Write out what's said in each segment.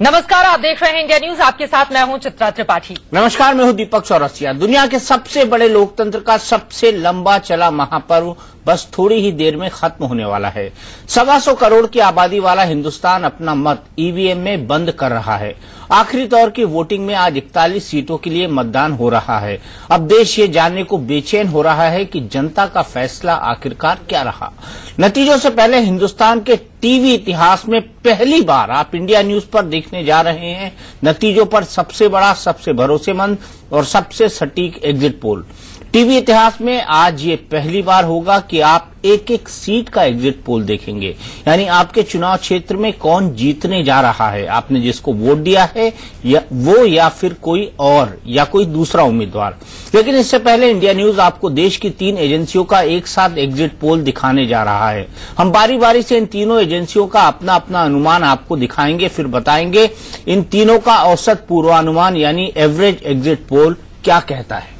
नमस्कार, आप देख रहे हैं इंडिया न्यूज। आपके साथ मैं हूं चित्रा त्रिपाठी। नमस्कार, मैं हूं दीपक चौरसिया। दुनिया के सबसे बड़े लोकतंत्र का सबसे लंबा चला महापर्व बस थोड़ी ही देर में खत्म होने वाला है। 125 करोड़ की आबादी वाला हिंदुस्तान अपना मत ईवीएम में बंद कर रहा है। आखिरी दौर की वोटिंग में आज 41 सीटों के लिए मतदान हो रहा है। अब देश ये जानने को बेचैन हो रहा है कि जनता का फैसला आखिरकार क्या रहा। नतीजों से पहले हिंदुस्तान के टीवी इतिहास में पहली बार आप इंडिया न्यूज पर देखने जा रहे हैं नतीजों पर सबसे बड़ा, सबसे भरोसेमंद और सबसे सटीक एग्जिट पोल। टीवी इतिहास में आज ये पहली बार होगा कि आप एक एक सीट का एग्जिट पोल देखेंगे, यानी आपके चुनाव क्षेत्र में कौन जीतने जा रहा है, आपने जिसको वोट दिया है या फिर कोई और या कोई दूसरा उम्मीदवार। लेकिन इससे पहले इंडिया न्यूज आपको देश की 3 एजेंसियों का एक साथ एग्जिट पोल दिखाने जा रहा है। हम बारी बारी से इन तीनों एजेंसियों का अपना अपना अनुमान आपको दिखाएंगे, फिर बताएंगे इन तीनों का औसत पूर्वानुमान यानी एवरेज एग्जिट पोल क्या कहता है।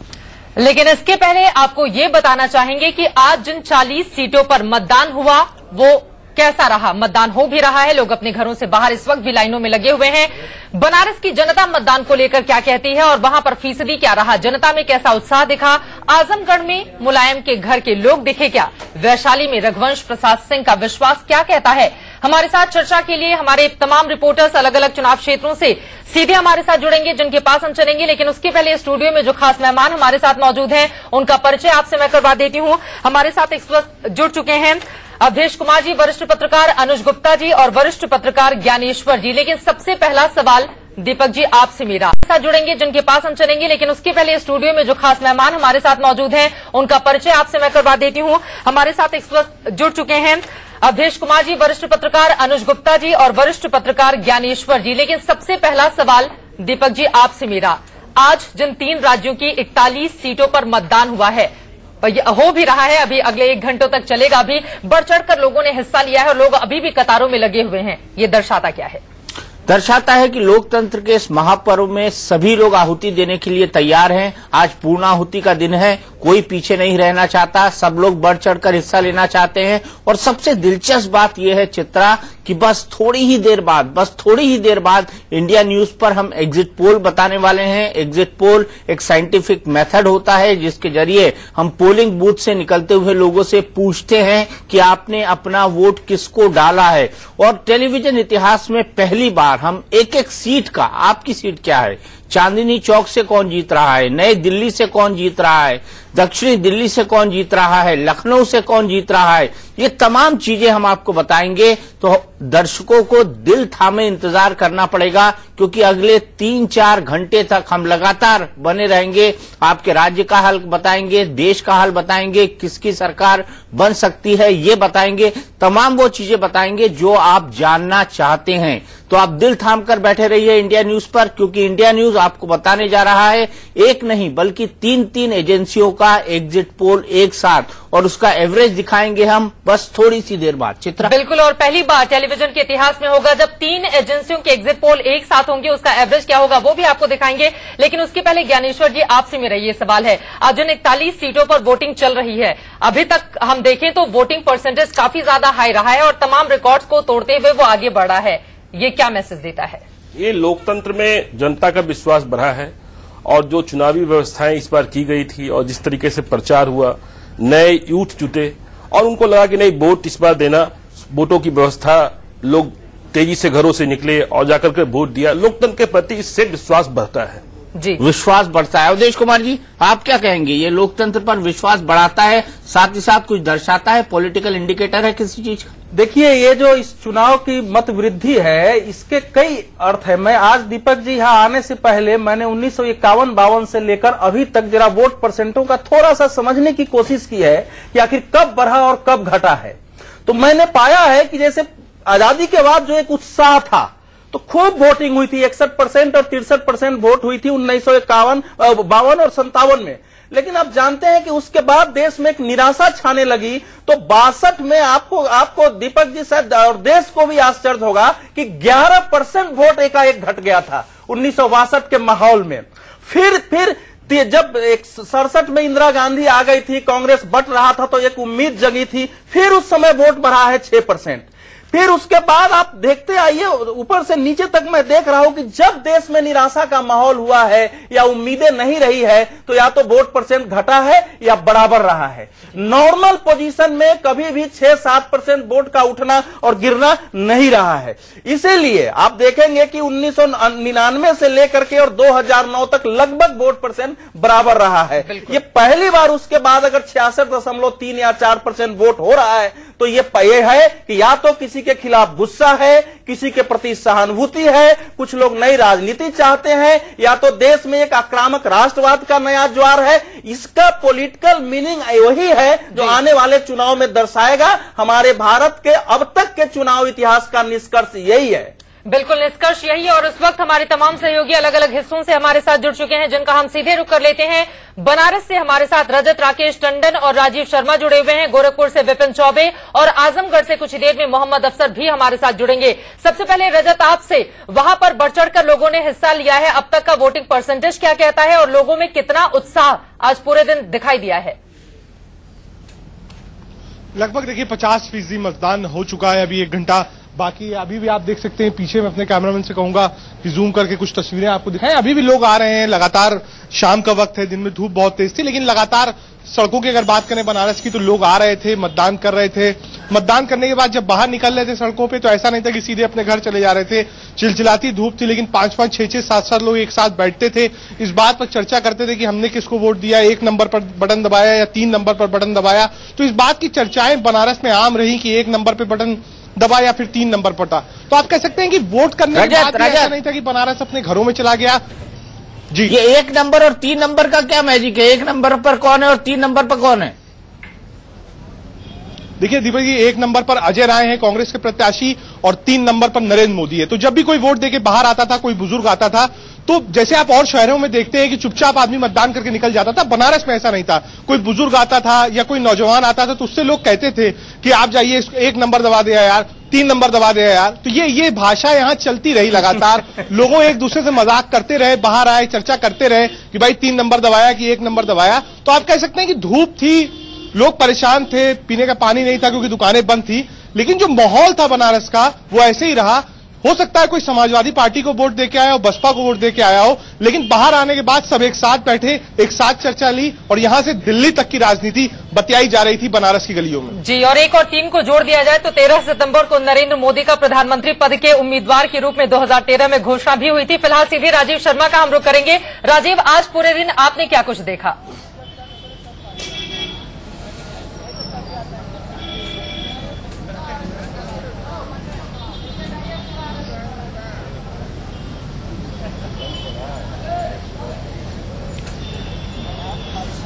लेकिन इसके पहले आपको ये बताना चाहेंगे कि आज जिन 40 सीटों पर मतदान हुआ वो कैसा रहा। मतदान हो भी रहा है, लोग अपने घरों से बाहर इस वक्त भी लाइनों में लगे हुए हैं। बनारस की जनता मतदान को लेकर क्या कहती है और वहां पर फीसदी क्या रहा, जनता में कैसा उत्साह दिखा। आजमगढ़ में मुलायम के घर के लोग दिखे क्या, वैशाली में रघुवंश प्रसाद सिंह का विश्वास क्या कहता है। हमारे साथ चर्चा के लिए हमारे तमाम रिपोर्टर्स अलग अलग चुनाव क्षेत्रों से सीधे हमारे साथ जुड़ेंगे, जिनके पास हम चलेंगे। लेकिन उसके पहले स्टूडियो में जो खास मेहमान हमारे साथ मौजूद हैं उनका परिचय आपसे मैं करवा देती हूं। हमारे साथ इस वक्त जुड़ चुके हैं अवधेश कुमार जी, वरिष्ठ पत्रकार अनुज गुप्ता जी और वरिष्ठ पत्रकार ज्ञानेश्वर जी। लेकिन सबसे पहला सवाल दीपक जी आपसे मेरा साथ जुड़ेंगे, जिनके पास हम चलेंगे। लेकिन उसके पहले स्टूडियो में जो खास मेहमान हमारे साथ मौजूद हैं उनका परिचय आपसे मैं करवा देती हूं। हमारे साथ इस वक्त जुड़ चुके हैं अवधेश कुमार जी, वरिष्ठ पत्रकार अनुज गुप्ता जी और वरिष्ठ पत्रकार ज्ञानेश्वर जी। लेकिन सबसे पहला सवाल दीपक जी आपसे मेरा, आज जिन 3 राज्यों की 41 सीटों पर मतदान हुआ है, हो भी रहा है, अभी अगले 1 घंटों तक चलेगा, अभी बढ़ चढ़कर लोगों ने हिस्सा लिया है और लोग अभी भी कतारों में लगे हुए हैं, ये दर्शाता क्या है? दर्शाता है कि लोकतंत्र के इस महापर्व में सभी लोग आहुति देने के लिए तैयार हैं। आज पूर्णाहुति का दिन है, कोई पीछे नहीं रहना चाहता, सब लोग बढ़ चढ़कर हिस्सा लेना चाहते हैं। और सबसे दिलचस्प बात यह है चित्रा कि बस थोड़ी ही देर बाद इंडिया न्यूज पर हम एग्जिट पोल बताने वाले हैं। एग्जिट पोल एक साइंटिफिक मेथड होता है जिसके जरिए हम पोलिंग बूथ से निकलते हुए लोगों से पूछते हैं कि आपने अपना वोट किसको डाला है। और टेलीविजन इतिहास में पहली बार हम एक एक सीट का, आपकी सीट क्या है, चांदनी चौक से कौन जीत रहा है, नई दिल्ली से कौन जीत रहा है, दक्षिणी दिल्ली से कौन जीत रहा है, लखनऊ से कौन जीत रहा है, ये तमाम चीजें हम आपको बताएंगे। तो दर्शकों को दिल थामे इंतजार करना पड़ेगा, क्योंकि अगले 3-4 घंटे तक हम लगातार बने रहेंगे। आपके राज्य का हाल बताएंगे, देश का हाल बताएंगे, किसकी सरकार बन सकती है ये बताएंगे, तमाम वो चीजें बताएंगे जो आप जानना चाहते हैं। तो आप दिल थाम कर बैठे रहिए इंडिया न्यूज पर, क्योंकि इंडिया न्यूज आपको बताने जा रहा है एक नहीं बल्कि 3 एजेंसियों का एग्जिट पोल एक साथ, और उसका एवरेज दिखाएंगे हम बस थोड़ी सी देर बाद। चित्रा बिल्कुल, और पहली बार टेलीविजन के इतिहास में होगा जब 3 एजेंसियों के एग्जिट पोल एक साथ होंगे, उसका एवरेज क्या होगा वो भी आपको दिखाएंगे। लेकिन उसके पहले ज्ञानेश्वर जी आपसे मेरा ये सवाल है, आज जिन 41 सीटों पर वोटिंग चल रही है, अभी तक हम देखें तो वोटिंग परसेंटेज काफी ज्यादा हाई रहा है और तमाम रिकॉर्ड्स को तोड़ते हुए वो आगे बढ़ा है, ये क्या मैसेज देता है? ये लोकतंत्र में जनता का विश्वास बढ़ा है और जो चुनावी व्यवस्थाएं इस बार की गई थी और जिस तरीके से प्रचार हुआ, नए यूथ जुटे और उनको लगा कि नहीं वोट इस बार देना, वोटों की व्यवस्था, लोग तेजी से घरों से निकले और जाकर के वोट दिया। लोकतंत्र के प्रति इससे विश्वास बढ़ता है जी, विश्वास बढ़ता है। अवधेश कुमार जी आप क्या कहेंगे, ये लोकतंत्र पर विश्वास बढ़ाता है, साथ ही साथ कुछ दर्शाता है, पॉलिटिकल इंडिकेटर है किसी चीज का? देखिए, ये जो इस चुनाव की मत वृद्धि है इसके कई अर्थ है। मैं आज दीपक जी यहाँ आने से पहले मैंने 1951-52 से लेकर अभी तक जरा वोट परसेंटों का थोड़ा सा समझने की कोशिश की है कि आखिर कब बढ़ा और कब घटा है। तो मैंने पाया है कि जैसे आजादी के बाद जो एक उत्साह था तो खूब वोटिंग हुई थी, 61% और 63% वोट हुई थी 1951, 52 और 57 में। लेकिन आप जानते हैं कि उसके बाद देश में एक निराशा छाने लगी। तो 62 में आपको दीपक जी शायद और देश को भी आश्चर्य होगा कि 11% वोट एकाएक घट गया था 1962 के माहौल में। फिर जब 67 में इंदिरा गांधी आ गई थी, कांग्रेस बट रहा था तो एक उम्मीद जगी थी, फिर उस समय वोट बढ़ा है 6%। फिर उसके बाद आप देखते आइए, ऊपर से नीचे तक मैं देख रहा हूं कि जब देश में निराशा का माहौल हुआ है या उम्मीदें नहीं रही है, तो या तो वोट परसेंट घटा है या बराबर रहा है। नॉर्मल पोजीशन में कभी भी 6-7% वोट का उठना और गिरना नहीं रहा है। इसीलिए आप देखेंगे कि 1999 से लेकर के और 2009 तक लगभग वोट परसेंट बराबर रहा है। ये पहली बार उसके बाद अगर 66.3 या 4% वोट हो रहा है, तो ये है कि या तो किसी के खिलाफ गुस्सा है, किसी के प्रति सहानुभूति है, कुछ लोग नई राजनीति चाहते हैं, या तो देश में एक आक्रामक राष्ट्रवाद का नया ज्वार है। इसका पॉलिटिकल मीनिंग वही है जो आने वाले चुनाव में दर्शाएगा। हमारे भारत के अब तक के चुनाव इतिहास का निष्कर्ष यही है। बिल्कुल, निष्कर्ष यही है। और इस वक्त हमारे तमाम सहयोगी अलग अलग हिस्सों से हमारे साथ जुड़ चुके हैं, जिनका हम सीधे रुख कर लेते हैं। बनारस से हमारे साथ रजत राकेश टंडन और राजीव शर्मा जुड़े हुए हैं, गोरखपुर से विपिन चौबे और आजमगढ़ से कुछ ही देर में मोहम्मद अफसर भी हमारे साथ जुड़ेंगे। सबसे पहले रजत, आपसे, वहां पर बढ़ चढ़कर लोगों ने हिस्सा लिया है, अब तक का वोटिंग परसेंटेज क्या कहता है और लोगों में कितना उत्साह आज पूरे दिन दिखाई दिया है? लगभग देखिए 50% मतदान हो चुका है, अभी 1 घंटा बाकी। अभी भी आप देख सकते हैं, पीछे मैं अपने कैमरामैन से कहूंगा कि जूम करके कुछ तस्वीरें आपको दिखाएं। अभी भी लोग आ रहे हैं, लगातार शाम का वक्त है, दिन में धूप बहुत तेज थी, लेकिन लगातार सड़कों की अगर बात करें बनारस की, तो लोग आ रहे थे, मतदान कर रहे थे। मतदान करने के बाद जब बाहर निकल रहे थे सड़कों पे, तो ऐसा नहीं था कि सीधे अपने घर चले जा रहे थे। चिलचिलाती धूप थी, लेकिन 5-5, 6-6, 7-7 लोग एक साथ बैठते थे, इस बात पर चर्चा करते थे कि हमने किसको वोट दिया, 1 नंबर पर बटन दबाया या 3 नंबर पर बटन दबाया। तो इस बात की चर्चाएं बनारस में आम रही कि 1 नंबर पर बटन दबा या फिर 3 नंबर पटा। तो आप कह सकते हैं कि वोट करने के बाद ऐसा नहीं था कि बनारस अपने घरों में चला गया। जी, ये 1 नंबर और 3 नंबर का क्या मैजिक है? 1 नंबर पर कौन है और 3 नंबर पर कौन है? देखिए दीपक जी, 1 नंबर पर अजय राय हैं, कांग्रेस के प्रत्याशी, और 3 नंबर पर नरेंद्र मोदी है। तो जब भी कोई वोट देके बाहर आता था, कोई बुजुर्ग आता था, तो जैसे आप और शहरों में देखते हैं कि चुपचाप आदमी मतदान करके निकल जाता था, बनारस में ऐसा नहीं था। कोई बुजुर्ग आता था या कोई नौजवान आता था, तो उससे लोग कहते थे कि आप जाइए, 1 नंबर दबा दिया यार, 3 नंबर दबा दिया यार। तो ये भाषा यहाँ चलती रही लगातार। लोगों एक दूसरे से मजाक करते रहे, बाहर आए, चर्चा करते रहे कि भाई 3 नंबर दबाया कि 1 नंबर दबाया। तो आप कह सकते हैं कि धूप थी, लोग परेशान थे, पीने का पानी नहीं था क्योंकि दुकानें बंद थी, लेकिन जो माहौल था बनारस का वो ऐसे ही रहा। हो सकता है कोई समाजवादी पार्टी को वोट देके आया हो, बसपा को वोट देके आया हो, लेकिन बाहर आने के बाद सब एक साथ बैठे, एक साथ चर्चा ली और यहां से दिल्ली तक की राजनीति बतियाई जा रही थी बनारस की गलियों में। जी, और 1 और 3 को जोड़ दिया जाए तो 13 सितंबर को नरेंद्र मोदी का प्रधानमंत्री पद के उम्मीदवार के रूप में 2013 में घोषणा भी हुई थी। फिलहाल सीधे राजीव शर्मा का हम रुख करेंगे। राजीव, आज पूरे दिन आपने क्या कुछ देखा?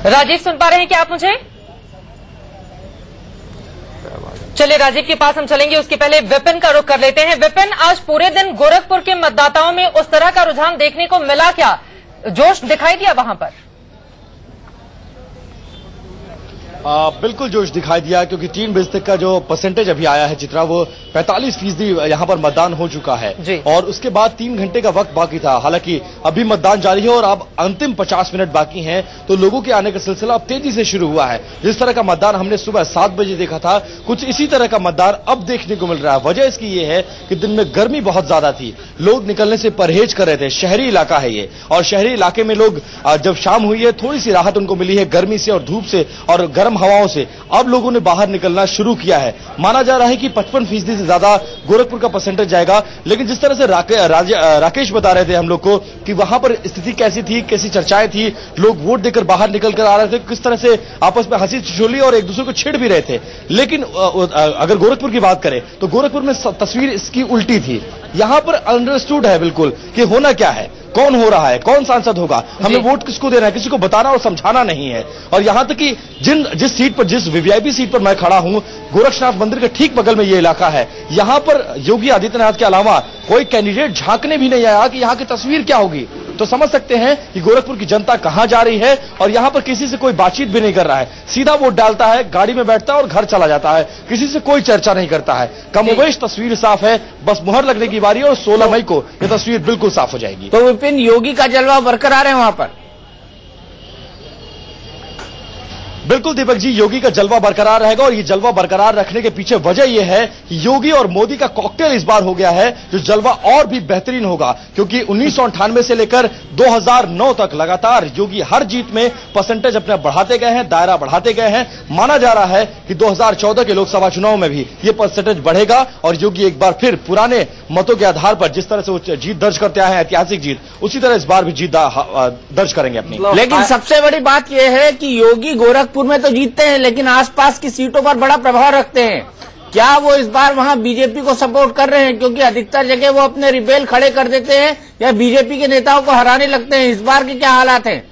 राजीव, सुन पा रहे हैं क्या आप मुझे? चलिए राजीव के पास हम चलेंगे, उसके पहले विपिन का रुख कर लेते हैं। विपिन, आज पूरे दिन गोरखपुर के मतदाताओं में उस तरह का रुझान देखने को मिला क्या? जोश दिखाई दिया वहां पर? बिल्कुल जोश दिखाई दिया, क्योंकि 3 बजे तक का जो परसेंटेज अभी आया है चित्रा, वो 45% यहाँ पर मतदान हो चुका है और उसके बाद 3 घंटे का वक्त बाकी था। हालांकि अभी मतदान जारी है और अब अंतिम 50 मिनट बाकी हैं, तो लोगों के आने का सिलसिला अब तेजी से शुरू हुआ है। जिस तरह का मतदान हमने सुबह 7 बजे देखा था, कुछ इसी तरह का मतदान अब देखने को मिल रहा है। वजह इसकी ये है कि दिन में गर्मी बहुत ज्यादा थी, लोग निकलने से परहेज कर रहे थे। शहरी इलाका है ये, और शहरी इलाके में लोग जब शाम हुई है, थोड़ी सी राहत उनको मिली है गर्मी से और धूप से और गर्म हवाओं से। अब लोगों ने बाहर निकलना शुरू किया है। माना जा रहा है कि 55% से ज्यादा गोरखपुर का परसेंटेज जाएगा। लेकिन जिस तरह से राकेश बता रहे थे हम लोग को कि वहां पर स्थिति कैसी थी, कैसी चर्चाएं थी, लोग वोट देकर बाहर निकल कर आ रहे थे, किस तरह से आपस में हंसी ठिठोली और एक दूसरे को छेड़ भी रहे थे। लेकिन अगर गोरखपुर की बात करें तो गोरखपुर में तस्वीर इसकी उल्टी थी। यहां पर अंडरस्टूड है बिल्कुल कि होना क्या है, कौन हो रहा है, कौन सांसद होगा, हमें वोट किसको देना है, किसी को बताना और समझाना नहीं है। और यहां तक कि जिस सीट पर, जिस वीवीआईपी सीट पर मैं खड़ा हूं, गोरक्षनाथ मंदिर के ठीक बगल में ये इलाका है। यहां पर योगी आदित्यनाथ के अलावा कोई कैंडिडेट झांकने भी नहीं आया कि यहां की तस्वीर क्या होगी। तो समझ सकते हैं कि गोरखपुर की जनता कहां जा रही है। और यहां पर किसी से कोई बातचीत भी नहीं कर रहा है, सीधा वोट डालता है, गाड़ी में बैठता है और घर चला जाता है, किसी से कोई चर्चा नहीं करता है। कमोबेश तस्वीर साफ है, बस मुहर लगने की बारी है और 16 मई को यह तस्वीर बिल्कुल साफ हो जाएगी। तो विपिन, योगी का जलवा बरकरार है वहां पर? बिल्कुल दीपक जी, योगी का जलवा बरकरार रहेगा और ये जलवा बरकरार रखने के पीछे वजह यह है कि योगी और मोदी का कॉकटेल इस बार हो गया है, जो जलवा और भी बेहतरीन होगा। क्योंकि 1998 से लेकर 2009 तक लगातार योगी हर जीत में परसेंटेज अपने बढ़ाते गए हैं, दायरा बढ़ाते गए हैं। माना जा रहा है कि 2014 के लोकसभा चुनाव में भी ये परसेंटेज बढ़ेगा और योगी एक बार फिर पुराने मतों के आधार पर जिस तरह से वो जीत दर्ज करते आए हैं, ऐतिहासिक जीत, उसी तरह इस बार भी जीत दर्ज करेंगे अपनी। लेकिन सबसे बड़ी बात यह है कि योगी गोरखपुर में तो जीतते हैं लेकिन आसपास की सीटों पर बड़ा प्रभाव रखते हैं। क्या वो इस बार वहां बीजेपी को सपोर्ट कर रहे हैं? क्योंकि अधिकतर जगह वो अपने रिबेल खड़े कर देते हैं या बीजेपी के नेताओं को हराने लगते हैं। इस बार के क्या हालात हैं?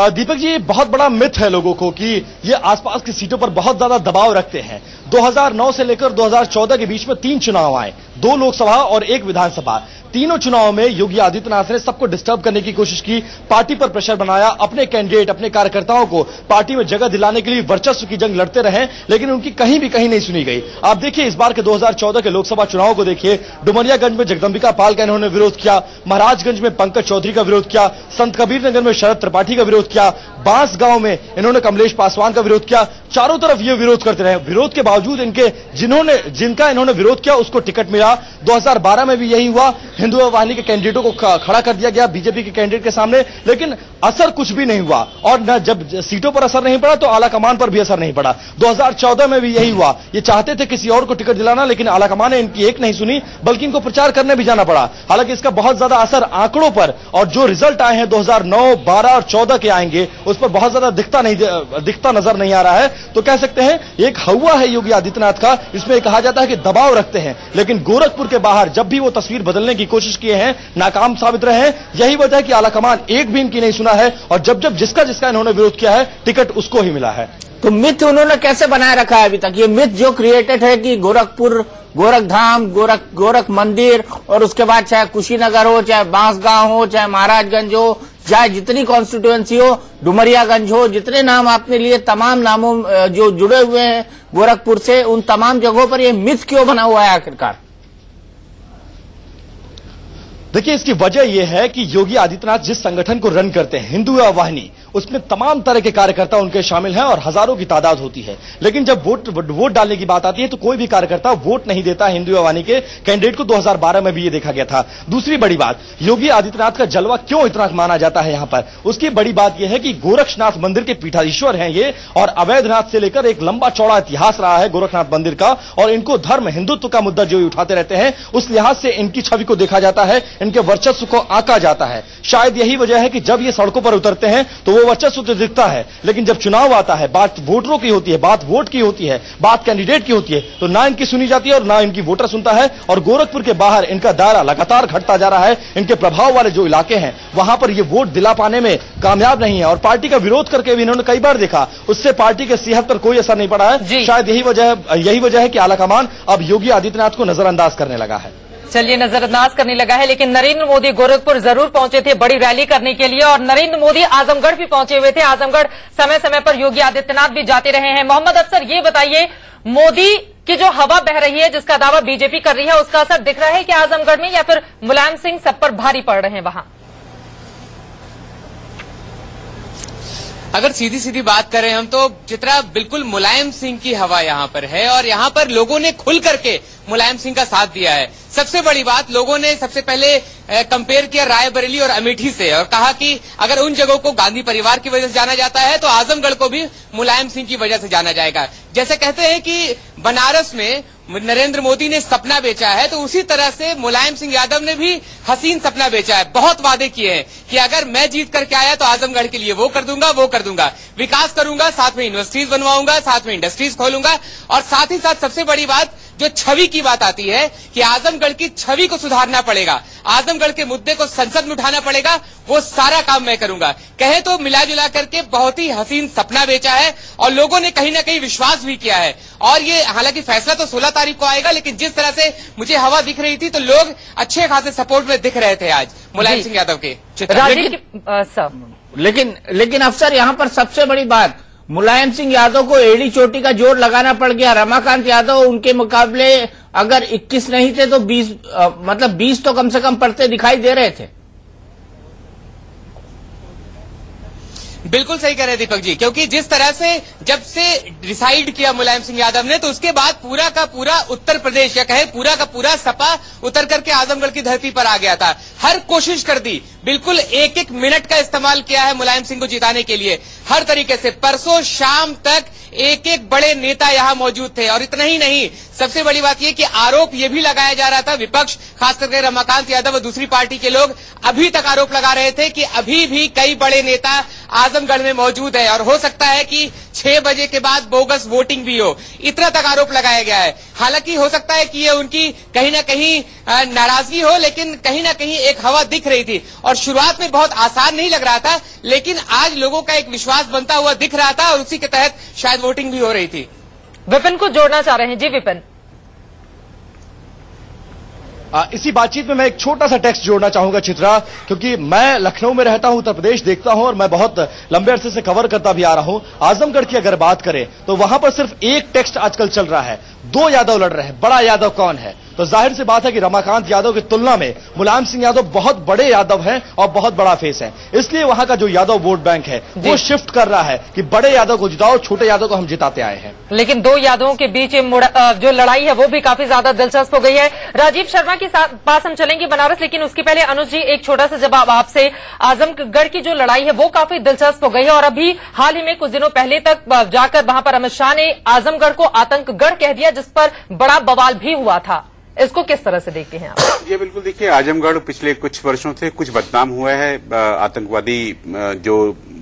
दीपक जी, बहुत बड़ा मिथ है लोगों को कि ये आसपास की सीटों पर बहुत ज्यादा दबाव रखते हैं। 2009 से लेकर 2014 के बीच में 3 चुनाव आए, 2 लोकसभा और 1 विधानसभा। तीनों चुनाव में योगी आदित्यनाथ ने सबको डिस्टर्ब करने की कोशिश की, पार्टी पर प्रेशर बनाया, अपने कैंडिडेट, अपने कार्यकर्ताओं को पार्टी में जगह दिलाने के लिए वर्चस्व की जंग लड़ते रहे, लेकिन उनकी कहीं नहीं सुनी गई। आप देखिए इस बार के 2014 के लोकसभा चुनाव को देखिए, डुमरियागंज में जगदम्बिका पाल का इन्होंने विरोध किया, महाराजगंज में पंकज चौधरी का विरोध किया, संत कबीर नगर में शरद त्रिपाठी का विरोध किया, बांसगांव में इन्होंने कमलेश पासवान का विरोध किया। चारों तरफ ये विरोध करते रहे। विरोध के बावजूद जिनका इन्होंने विरोध किया उसको टिकट मिला। 2012 में भी यही हुआ, हिंदू वाहिनी के कैंडिडेटों को खड़ा कर दिया गया बीजेपी के कैंडिडेट के सामने, लेकिन असर कुछ भी नहीं हुआ। और न जब सीटों पर असर नहीं पड़ा तो आलाकमान पर भी असर नहीं पड़ा। 2014 में भी यही हुआ। ये चाहते थे किसी और को टिकट दिलाना, लेकिन आलाकमान ने इनकी एक नहीं सुनी, बल्कि इनको प्रचार करने भी जाना पड़ा। हालांकि इसका बहुत ज्यादा असर आंकड़ों पर और जो रिजल्ट आए हैं 2009, 12 और 14 के आएंगे उस पर बहुत ज्यादा दिखता नजर नहीं आ रहा है। तो कह सकते हैं एक हवा है योगी आदित्यनाथ का, इसमें कहा जाता है कि दबाव रखते हैं, लेकिन गोरखपुर के बाहर जब भी वो तस्वीर बदलने की कोशिश किए हैं नाकाम साबित रहे हैं। यही वजह है कि आलाकमान एक भी इनकी नहीं सुना है और जब जिसका इन्होंने विरोध किया है टिकट उसको ही मिला है। तो मिथ उन्होंने कैसे बनाए रखा है अभी तक? ये मिथ जो क्रिएटेड है कि गोरखपुर, गोरखधाम, गोरख मंदिर और उसके बाद चाहे कुशीनगर हो, चाहे बांसगांव हो, चाहे महाराजगंज हो, चाहे जितनी कॉन्स्टिट्यूएंसी हो, डुमरियागंज हो, जितने नाम आपने लिए, तमाम नामों जो जुड़े हुए हैं गोरखपुर से, उन तमाम जगहों पर यह मिथ क्यों बना हुआ है आखिरकार? देखिए इसकी वजह यह है कि योगी आदित्यनाथ जिस संगठन को रन करते हैं, हिंदू वाहिनी, उसमें तमाम तरह के कार्यकर्ता उनके शामिल हैं और हजारों की तादाद होती है। लेकिन जब वोट डालने की बात आती है तो कोई भी कार्यकर्ता वोट नहीं देता हिंदू वाहिनी के कैंडिडेट को। 2012 में भी ये देखा गया था। दूसरी बड़ी बात, योगी आदित्यनाथ का जलवा क्यों इतना माना जाता है यहां पर, उसकी बड़ी बात यह है कि गोरक्षनाथ मंदिर के पीठाधीश्वर हैं ये, और अवैधनाथ से लेकर एक लंबा चौड़ा इतिहास रहा है गोरखनाथ मंदिर का, और इनको धर्म हिंदुत्व का मुद्दा जो उठाते रहते हैं उस लिहाज से इनकी छवि को देखा जाता है, इनके वर्चस्व को आंका जाता है। शायद यही वजह है कि जब ये सड़कों पर उतरते हैं तो वो वर्चस्व तो दिखता है, लेकिन जब चुनाव आता है, बात वोटरों की होती है, बात वोट की होती है, बात कैंडिडेट की होती है, तो ना इनकी सुनी जाती है और ना इनकी वोटर सुनता है। और गोरखपुर के बाहर इनका दायरा लगातार घटता जा रहा है। इनके प्रभाव वाले जो इलाके हैं वहां पर ये वोट दिला पाने में कामयाब नहीं है, और पार्टी का विरोध करके भी इन्होंने कई बार देखा, उससे पार्टी के सेहत पर कोई असर नहीं पड़ा है। शायद यही वजह है कि आलाकमान अब योगी आदित्यनाथ को नजरअंदाज करने लगा है। चलिए, नजरअंदाज करने लगा है। लेकिन नरेंद्र मोदी गोरखपुर जरूर पहुंचे थे बड़ी रैली करने के लिए, और नरेंद्र मोदी आजमगढ़ भी पहुंचे हुए थे। आजमगढ़ समय समय पर योगी आदित्यनाथ भी जाते रहे हैं। मोहम्मद अफसर, ये बताइए, मोदी की जो हवा बह रही है, जिसका दावा बीजेपी कर रही है, उसका असर दिख रहा है कि आजमगढ़ में, या फिर मुलायम सिंह सब पर भारी पड़ रहे हैं वहां? अगर सीधी सीधी बात करें हम, तो चित्रा, बिल्कुल मुलायम सिंह की हवा यहाँ पर है और यहाँ पर लोगों ने खुल करके मुलायम सिंह का साथ दिया है। सबसे बड़ी बात, लोगों ने सबसे पहले कंपेयर किया रायबरेली और अमेठी से और कहा कि अगर उन जगहों को गांधी परिवार की वजह से जाना जाता है तो आजमगढ़ को भी मुलायम सिंह की वजह से जाना जाएगा। जैसे कहते हैं कि बनारस में नरेंद्र मोदी ने सपना बेचा है, तो उसी तरह से मुलायम सिंह यादव ने भी हसीन सपना बेचा है। बहुत वादे किए हैं कि अगर मैं जीत करके आया तो आजमगढ़ के लिए वो कर दूंगा, विकास करूंगा, साथ में यूनिवर्सिटीज बनवाऊंगा, साथ में इंडस्ट्रीज खोलूंगा, और साथ ही साथ सबसे बड़ी बात, जो छवि की बात आती है कि आजमगढ़ की छवि को सुधारना पड़ेगा, आजमगढ़ के मुद्दे को संसद में उठाना पड़ेगा, वो सारा काम मैं करूंगा। कहे तो मिला जुला करके बहुत ही हसीन सपना बेचा है और लोगों ने कहीं ना कहीं विश्वास भी किया है। और ये हालांकि फैसला तो 16 तारीख को आएगा, लेकिन जिस तरह से मुझे हवा दिख रही थी तो लोग अच्छे खासे सपोर्ट में दिख रहे थे आज मुलायम सिंह यादव के। लेकिन अफसर, यहाँ पर सबसे बड़ी बात, मुलायम सिंह यादव को एड़ी चोटी का जोर लगाना पड़ गया। रमाकांत यादव उनके मुकाबले अगर 21 नहीं थे तो 20 तो कम से कम पड़ते दिखाई दे रहे थे। बिल्कुल सही कह रहे दीपक जी, क्योंकि जिस तरह से जब से डिसाइड किया मुलायम सिंह यादव ने, तो उसके बाद पूरा का पूरा उत्तर प्रदेश या कहे पूरा का पूरा सपा उतर करके आजमगढ़ की धरती पर आ गया था। हर कोशिश कर दी, बिल्कुल एक एक मिनट का इस्तेमाल किया है मुलायम सिंह को जिताने के लिए, हर तरीके से। परसों शाम तक एक एक बड़े नेता यहां मौजूद थे। और इतना ही नहीं, सबसे बड़ी बात यह कि आरोप यह भी लगाया जा रहा था, विपक्ष खास करके रमाकांत यादव और दूसरी पार्टी के लोग अभी तक आरोप लगा रहे थे कि अभी भी कई बड़े नेता आजमगढ़ में मौजूद है और हो सकता है कि 6 बजे के बाद बोगस वोटिंग भी हो, इतना तक आरोप लगाया गया है। हालांकि हो सकता है कि ये उनकी कहीं ना कहीं नाराजगी हो, लेकिन कहीं ना कहीं एक हवा दिख रही थी और शुरुआत में बहुत आसान नहीं लग रहा था, लेकिन आज लोगों का एक विश्वास बनता हुआ दिख रहा था और उसी के तहत शायद वोटिंग भी हो रही थी। विपिन को जोड़ना चाह रहे हैं। जी विपिन। इसी बातचीत में मैं एक छोटा सा टेक्स्ट जोड़ना चाहूंगा चित्रा, क्योंकि मैं लखनऊ में रहता हूं, उत्तर प्रदेश देखता हूं और मैं बहुत लंबे अरसे से कवर करता भी आ रहा हूं। आजमगढ़ की अगर बात करें तो वहां पर सिर्फ एक टेक्स्ट आजकल चल रहा है, 2 यादव लड़ रहे हैं, बड़ा यादव कौन है? तो जाहिर सी बात है कि रमाकांत यादव की तुलना में मुलायम सिंह यादव बहुत बड़े यादव हैं और बहुत बड़ा फेस है। इसलिए वहां का जो यादव वोट बैंक है वो शिफ्ट कर रहा है कि बड़े यादव को जिताओ, छोटे यादव को हम जिताते आए हैं। लेकिन 2 यादवों के बीच जो लड़ाई है वो भी काफी ज्यादा दिलचस्प हो गई है। राजीव शर्मा के पास हम चलेंगे बनारस, लेकिन उसके पहले अनुज जी एक छोटा सा जवाब आपसे। आजमगढ़ की जो लड़ाई है वो काफी दिलचस्प हो गई है और अभी हाल ही में कुछ दिनों पहले तक जाकर वहां पर अमित शाह ने आजमगढ़ को आतंकगढ़ कह दिया, जिस पर बड़ा बवाल भी हुआ था। इसको किस तरह से देखते हैं आप? ये बिल्कुल देखिए, आजमगढ़ पिछले कुछ वर्षों से कुछ बदनाम हुआ है। आतंकवादी जो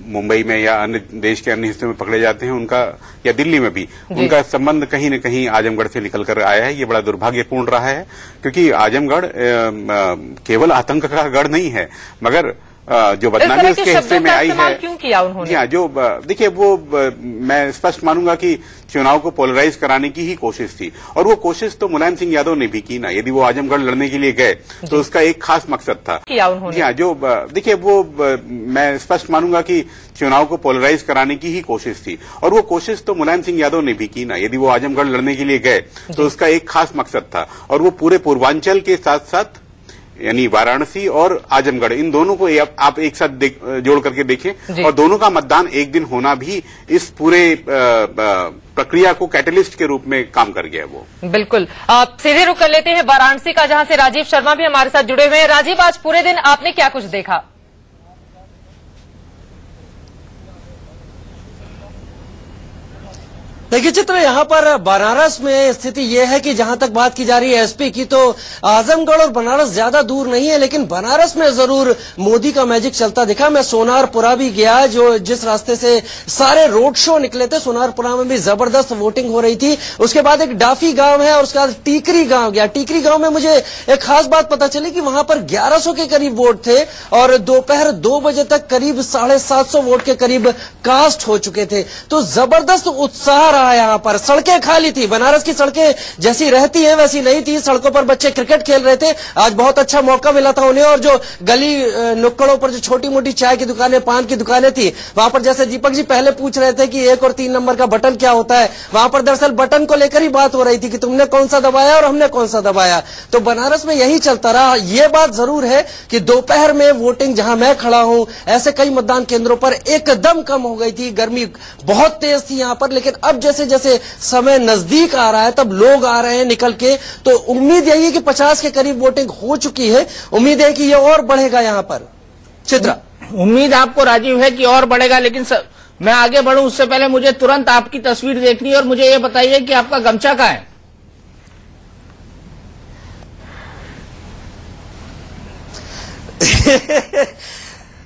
मुंबई में या अन्य देश के अन्य हिस्सों में पकड़े जाते हैं उनका, या दिल्ली में भी, उनका संबंध कहीं न कहीं आजमगढ़ से निकल कर आया है। ये बड़ा दुर्भाग्यपूर्ण रहा है, क्योंकि आजमगढ़ केवल आतंक का गढ़ नहीं है, मगर जो बदनामी उसके हिस्से में आई है। क्यों किया उन्होंने? हाँ, जो देखिए वो मैं स्पष्ट मानूंगा कि चुनाव को पोलराइज कराने की ही कोशिश थी, और वो कोशिश तो मुलायम सिंह यादव ने भी की ना। यदि वो आजमगढ़ लड़ने के लिए गए तो उसका एक खास मकसद था। किया उन्होंने? हाँ, जो देखिए वो मैं स्पष्ट मानूंगा कि चुनाव को पोलराइज कराने की ही कोशिश थी, और वो कोशिश तो मुलायम सिंह यादव ने भी की ना। यदि वो आजमगढ़ लड़ने के लिए गए तो उसका एक खास मकसद था, और वो पूरे पूर्वांचल के साथ साथ यानी वाराणसी और आजमगढ़, इन दोनों को आप एक साथ जोड़ करके देखें, और दोनों का मतदान एक दिन होना भी इस पूरे प्रक्रिया को कैटलिस्ट के रूप में काम कर गया। वो बिल्कुल। सीधे रुक कर लेते हैं वाराणसी का, जहां से राजीव शर्मा भी हमारे साथ जुड़े हुए हैं। राजीव, आज पूरे दिन आपने क्या कुछ देखा? देखिए चित्र, यहाँ पर बनारस में स्थिति यह है कि जहां तक बात की जा रही है एसपी की, तो आजमगढ़ और बनारस ज्यादा दूर नहीं है, लेकिन बनारस में जरूर मोदी का मैजिक चलता दिखा। मैं सोनारपुरा भी गया, जो जिस रास्ते से सारे रोड शो निकले थे, सोनारपुरा में भी जबरदस्त वोटिंग हो रही थी। उसके बाद एक डाफी गांव है और उसके बाद टीकरी गांव गया। टीकरी गांव में मुझे एक खास बात पता चली कि वहां पर 1100 के करीब वोट थे और दोपहर 2 बजे तक करीब 750 वोट के करीब कास्ट हो चुके थे। तो जबरदस्त उत्साह यहाँ पर। सड़कें खाली थी, बनारस की सड़कें जैसी रहती हैं वैसी नहीं थी। सड़कों पर बच्चे क्रिकेट खेल रहे थे। आज बहुत अच्छा मौका मिला था उन्हें, और जो गली नुक्कड़ों पर जो छोटी मोटी चाय की दुकानें, पान की दुकानें थी, वहां पर जैसे दीपक जी पहले पूछ रहे थे कि 1 और 3 नंबर का बटन क्या होता है, वहां पर दरअसल बटन को लेकर ही बात हो रही थी कि तुमने कौन सा दबाया और हमने कौन सा दबाया। तो बनारस में यही चलता रहा। ये बात जरूर है कि दोपहर में वोटिंग जहां मैं खड़ा हूं, ऐसे कई मतदान केंद्रों पर एकदम कम हो गई थी। गर्मी बहुत तेज थी यहां पर, लेकिन अब जैसे जैसे समय नजदीक आ रहा है तब लोग आ रहे हैं निकल के। तो उम्मीद यही है कि 50 के करीब वोटिंग हो चुकी है। उम्मीद है कि ये और बढ़ेगा यहाँ पर। चित्रा, उम्मीद आपको राजीव है कि और बढ़ेगा, लेकिन मैं आगे बढ़ूं उससे पहले मुझे तुरंत आपकी तस्वीर देखनी है, और मुझे ये बताइए कि आपका गमछा कहाँ है?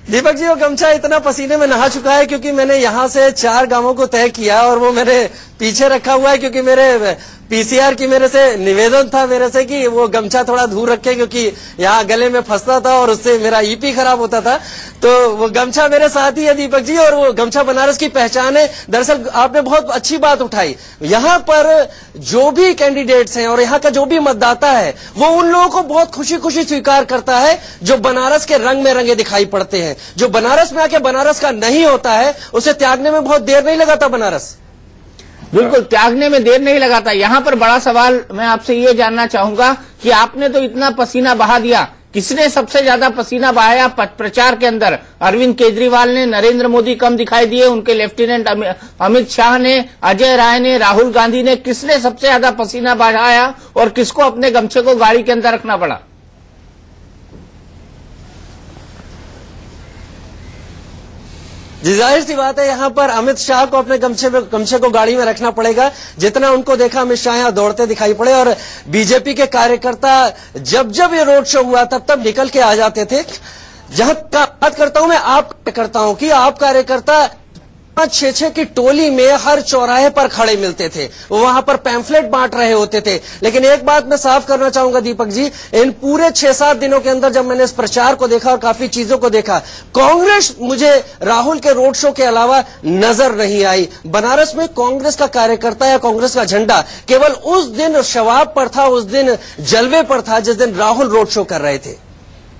दीपक जी, वो गमछा इतना पसीने में नहा चुका है क्योंकि मैंने यहाँ से 4 गांवों को तय किया और वो मेरे पीछे रखा हुआ है, क्योंकि मेरे पीसीआर की मेरे से निवेदन था मेरे से कि वो गमछा थोड़ा दूर रखे, क्योंकि यहाँ गले में फंसता था और उससे मेरा ईपी खराब होता था। तो वो गमछा मेरे साथ ही है दीपक जी, और वो गमछा बनारस की पहचान है। दरअसल आपने बहुत अच्छी बात उठाई। यहाँ पर जो भी कैंडिडेट्स हैं और यहाँ का जो भी मतदाता है, वो उन लोगों को बहुत खुशी खुशी स्वीकार करता है जो बनारस के रंग में रंगे दिखाई पड़ते हैं। जो बनारस में आके बनारस का नहीं होता है, उसे त्यागने में बहुत देर नहीं लगाता बनारस। बिल्कुल, त्यागने में देर नहीं लगाता। यहाँ पर बड़ा सवाल मैं आपसे ये जानना चाहूंगा कि आपने तो इतना पसीना बहा दिया, किसने सबसे ज्यादा पसीना बहाया प्रचार के अंदर? अरविंद केजरीवाल ने, नरेंद्र मोदी कम दिखाई दिए, उनके लेफ्टिनेंट अमित शाह ने, अजय राय ने, राहुल गांधी ने। किसने सबसे ज्यादा पसीना बहाया और किसको अपने गमछे को गाड़ी के अंदर रखना पड़ा? जी, जाहिर सी बात है, यहाँ पर अमित शाह को अपने गमछे को गाड़ी में रखना पड़ेगा। जितना उनको देखा अमित शाह यहाँ दौड़ते दिखाई पड़े, और बीजेपी के कार्यकर्ता जब ये रोड शो हुआ तब निकल के आ जाते थे। जहां बात करता हूं मैं आप कार्यकर्ताओं की, आप कार्यकर्ता 5-6 की टोली में हर चौराहे पर खड़े मिलते थे, वो वहां पर पैम्फलेट बांट रहे होते थे। लेकिन एक बात मैं साफ करना चाहूंगा दीपक जी, इन पूरे 6-7 दिनों के अंदर जब मैंने इस प्रचार को देखा और काफी चीजों को देखा, कांग्रेस मुझे राहुल के रोड शो के अलावा नजर नहीं आई। बनारस में कांग्रेस का कार्यकर्ता या कांग्रेस का झंडा केवल उस दिन शवाब पर था, उस दिन जलवे पर था जिस दिन राहुल रोड शो कर रहे थे।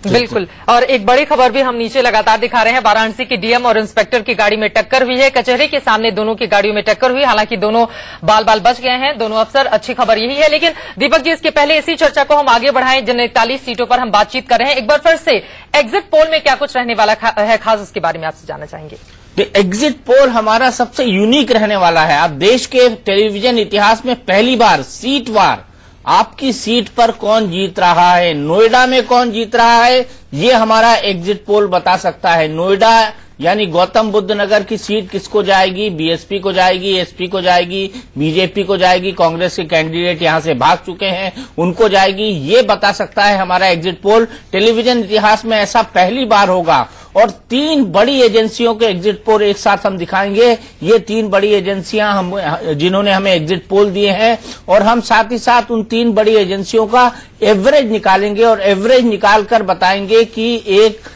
बिल्कुल। और एक बड़ी खबर भी हम नीचे लगातार दिखा रहे हैं। वाराणसी की डीएम और इंस्पेक्टर की गाड़ी में टक्कर हुई है। कचहरी के सामने दोनों की गाड़ियों में टक्कर हुई। हालांकि दोनों बाल बच गए हैं, दोनों अफसर। अच्छी खबर यही है। लेकिन दीपक जी, इसके पहले इसी चर्चा को हम आगे बढ़ाएं। जिन 41 सीटों पर हम बातचीत कर रहे हैं, एक बार फिर से एग्जिट पोल में क्या कुछ रहने वाला है खास, उसके बारे में आपसे जानना चाहेंगे। एग्जिट पोल हमारा सबसे यूनिक रहने वाला है। अब देश के टेलीविजन इतिहास में पहली बार सीटवार आपकी सीट पर कौन जीत रहा है, नोएडा में कौन जीत रहा है, ये हमारा एग्जिट पोल बता सकता है। नोएडा यानी गौतम बुद्ध नगर की सीट किसको जाएगी? बीएसपी को जाएगी, एसपी को जाएगी, बीजेपी को जाएगी। कांग्रेस के कैंडिडेट यहां से भाग चुके हैं, उनको जाएगी। ये बता सकता है हमारा एग्जिट पोल। टेलीविजन इतिहास में ऐसा पहली बार होगा। और 3 बड़ी एजेंसियों के एग्जिट पोल एक साथ हम दिखाएंगे। ये 3 बड़ी एजेंसियां जिन्होंने हमें एग्जिट पोल दिए हैं, और हम साथ ही साथ उन 3 बड़ी एजेंसियों का एवरेज निकालेंगे और एवरेज निकालकर बताएंगे कि एक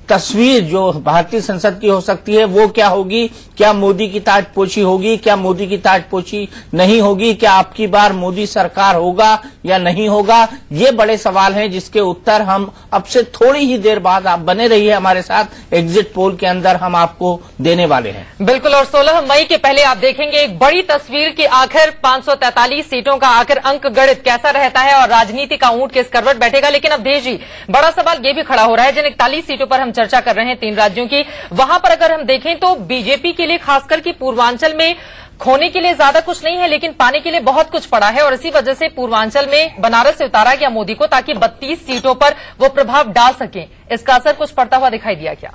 तस्वीर जो भारतीय संसद की हो सकती है वो क्या होगी। क्या मोदी की ताजपोशी होगी, क्या मोदी की ताजपोशी नहीं होगी, क्या आपकी बार मोदी सरकार होगा या नहीं होगा? ये बड़े सवाल हैं जिसके उत्तर हम अब से थोड़ी ही देर बाद, आप बने रहिए हमारे साथ, एग्जिट पोल के अंदर हम आपको देने वाले हैं। बिल्कुल। और 16 मई के पहले आप देखेंगे एक बड़ी तस्वीर की आखिर 543 सीटों का आखिर अंक गणित कैसा रहता है और राजनीति का ऊंट किस करवट बैठेगा। लेकिन अब देश जी, बड़ा सवाल ये भी खड़ा हो रहा है, जिन 41 सीटों पर हम चर्चा कर रहे हैं 3 राज्यों की, वहां पर अगर हम देखें तो बीजेपी के लिए, खासकर कि पूर्वांचल में खोने के लिए ज्यादा कुछ नहीं है, लेकिन पाने के लिए बहुत कुछ पड़ा है। और इसी वजह से पूर्वांचल में बनारस से उतारा गया मोदी को, ताकि 32 सीटों पर वो प्रभाव डाल सकें। इसका असर कुछ पड़ता हुआ दिखाई दिया क्या?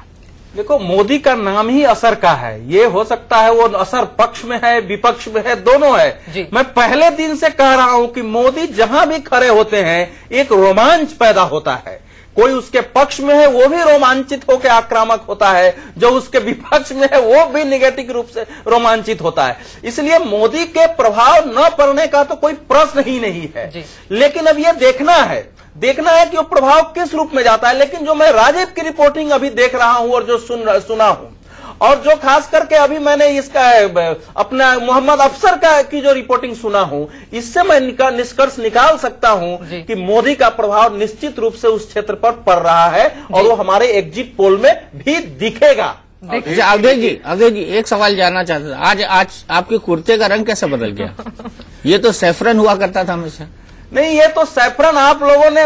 देखो, मोदी का नाम ही असर का है। ये हो सकता है वो असर पक्ष में है, विपक्ष में है, दोनों है। मैं पहले दिन से कह रहा हूं कि मोदी जहां भी खड़े होते हैं एक रोमांच पैदा होता है। कोई उसके पक्ष में है वो भी रोमांचित होकर आक्रामक होता है, जो उसके विपक्ष में है वो भी निगेटिव रूप से रोमांचित होता है। इसलिए मोदी के प्रभाव न पड़ने का तो कोई प्रश्न ही नहीं है। लेकिन अब ये देखना है कि वो प्रभाव किस रूप में जाता है। लेकिन जो मैं राजीव की रिपोर्टिंग अभी देख रहा हूं और जो सुना हूं, और जो खास करके अभी मैंने इसका अपना मोहम्मद अफसर की जो रिपोर्टिंग सुना हूं, इससे मैं निष्कर्ष निकाल सकता हूं कि मोदी का प्रभाव निश्चित रूप से उस क्षेत्र पर पड़ रहा है, और वो हमारे एग्जिट पोल में भी दिखेगा। अजय जी एक सवाल जानना चाहता था। आज आपके कुर्ते का रंग कैसे बदल गया? ये तो सैफरन हुआ करता था हमेशा। नहीं, ये तो सैफरन आप लोगों ने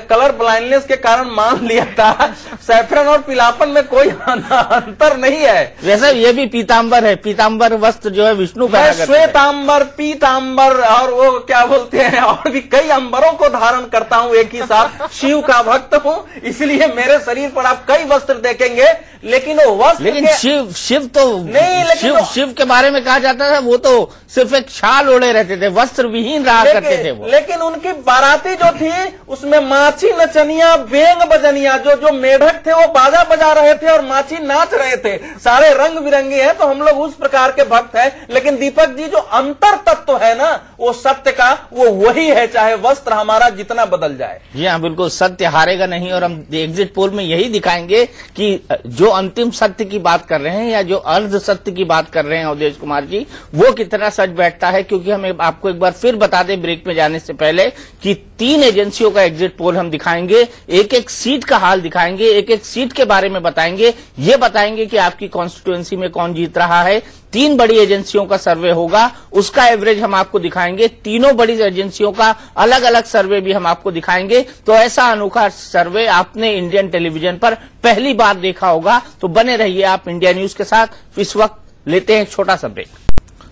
कलर ब्लाइंडनेस के कारण मान लिया था। सैफरन और पीलापन में कोई अंतर नहीं है। वैसे ये भी पीताम्बर है, पीताम्बर वस्त्र जो है विष्णु पहना करते थे। श्वेतांबर, पीताम्बर और वो क्या बोलते हैं, और भी कई अंबरों को धारण करता हूँ एक ही साथ। शिव का भक्त हूँ, इसलिए मेरे शरीर पर आप कई वस्त्र देखेंगे, लेकिन वो वस्त्र, लेकिन शिव तो नहीं, लेकिन शिव के बारे में कहा जाता था वो तो सिर्फ एक शाल ओढ़े रहते थे, वस्त्र विहीन रहा करते थे वो। लेकिन उनकी बाराती जो थी उसमें माची नचनिया, बेंग बजनिया, जो मेढक थे वो बाजा बजा रहे थे और माची नाच रहे थे। सारे रंग बिरंगे हैं, तो हम लोग उस प्रकार के भक्त हैं। लेकिन दीपक जी, जो अंतर तत्व है ना वो सत्य का, वो वही है, चाहे वस्त्र हमारा जितना बदल जाए। जी हाँ, बिल्कुल, सत्य हारेगा नहीं। और हम एग्जिट पोल में यही दिखाएंगे कि जो अंतिम सत्य की बात कर रहे हैं या जो अर्ध सत्य की बात कर रहे हैं अवधेश कुमार जी, वो कितना सच बैठता है। क्योंकि हमें आपको एक बार फिर बता दें ब्रेक में जाने से पहले कि 3 एजेंसियों का एग्जिट पोल हम दिखाएंगे, एक एक सीट का हाल दिखाएंगे, एक एक एक सीट के बारे में बताएंगे, ये बताएंगे कि आपकी कॉन्स्टिट्यूएंसी में कौन जीत रहा है। 3 बड़ी एजेंसियों का सर्वे होगा, उसका एवरेज हम आपको दिखाएंगे। तीनों बड़ी एजेंसियों का अलग अलग सर्वे भी हम आपको दिखाएंगे। तो ऐसा अनोखा सर्वे आपने इंडियन टेलीविजन पर पहली बार देखा होगा। तो बने रहिए आप इंडिया न्यूज के साथ। इस वक्त लेते हैं एक छोटा सा ब्रेक।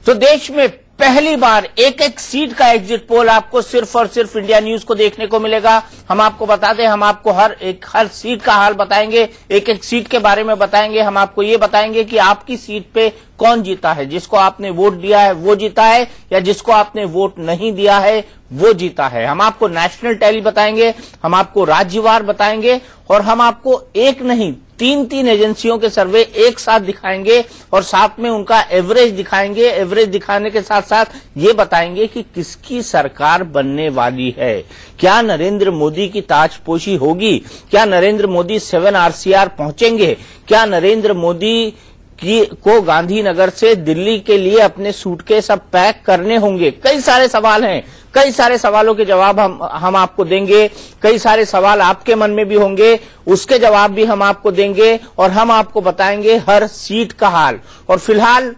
तो देश में पहली बार एक एक सीट का एग्जिट पोल आपको सिर्फ और सिर्फ इंडिया न्यूज को देखने को मिलेगा। हम आपको बता दें, हम आपको हर सीट का हाल बताएंगे, एक एक सीट के बारे में बताएंगे। हम आपको ये बताएंगे कि आपकी सीट पे कौन जीता है, जिसको आपने वोट दिया है वो जीता है या जिसको आपने वोट नहीं दिया है वो जीता है। हम आपको नेशनल टैली बताएंगे, हम आपको राज्यवार बताएंगे और हम आपको एक नहीं 3 एजेंसियों के सर्वे एक साथ दिखाएंगे और साथ में उनका एवरेज दिखाएंगे। एवरेज दिखाने के साथ साथ ये बताएंगे कि किसकी सरकार बनने वाली है। क्या नरेंद्र मोदी की ताजपोशी होगी? क्या नरेंद्र मोदी 7 RCR पहुंचेंगे? क्या नरेंद्र मोदी को गांधीनगर से दिल्ली के लिए अपने सूटकेस अब पैक करने होंगे? कई सारे सवाल हैं, कई सारे सवालों के जवाब हम आपको देंगे। कई सारे सवाल आपके मन में भी होंगे, उसके जवाब भी हम आपको देंगे और हम आपको बताएंगे हर सीट का हाल। और फिलहाल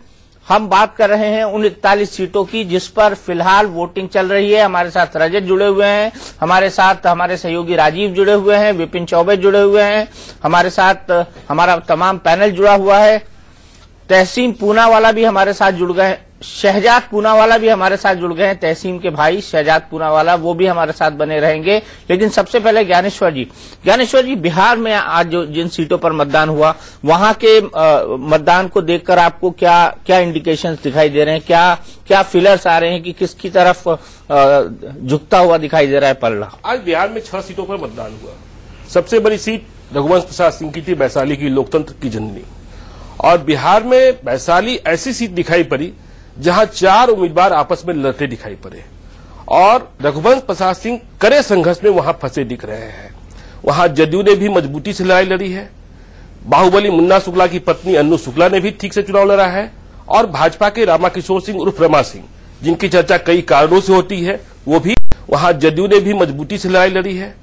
हम बात कर रहे हैं उन 41 सीटों की जिस पर फिलहाल वोटिंग चल रही है। हमारे साथ रजत जुड़े हुए हैं, हमारे साथ हमारे सहयोगी राजीव जुड़े हुए हैं, विपिन चौबे जुड़े हुए हैं, हमारे साथ हमारा तमाम पैनल जुड़ा हुआ है। तहसीन पूनावाला भी हमारे साथ जुड़ गए, शहजाद पूनावाला भी हमारे साथ जुड़ गए हैं। तहसीन के भाई शहजाद पूनावाला वो भी हमारे साथ बने रहेंगे। लेकिन सबसे पहले ज्ञानेश्वर जी, बिहार में आज जिन सीटों पर मतदान हुआ वहां के मतदान को देखकर आपको क्या इंडिकेशंस दिखाई दे रहे हैं? क्या फिलर्स आ रहे हैं कि किसकी तरफ झुकता हुआ दिखाई दे रहा है पलड़ा? आज बिहार में 6 सीटों पर मतदान हुआ। सबसे बड़ी सीट रघुवंश प्रसाद सिंह की थी, वैशाली की, लोकतंत्र की जननी। और बिहार में वैशाली ऐसी सीट दिखाई पड़ी जहां 4 उम्मीदवार आपस में लड़ते दिखाई पड़े और रघुवंश प्रसाद सिंह कड़े संघर्ष में वहां फंसे दिख रहे हैं। वहां जदयू ने भी मजबूती से लड़ाई लड़ी है, बाहुबली मुन्ना शुक्ला की पत्नी अन्नू शुक्ला ने भी ठीक से चुनाव लड़ा है और भाजपा के रामाकिशोर सिंह उर्फ रमा सिंह, जिनकी चर्चा कई कारणों से होती है, वो भी वहां जदयू ने भी मजबूती से लड़ाई लड़ी है।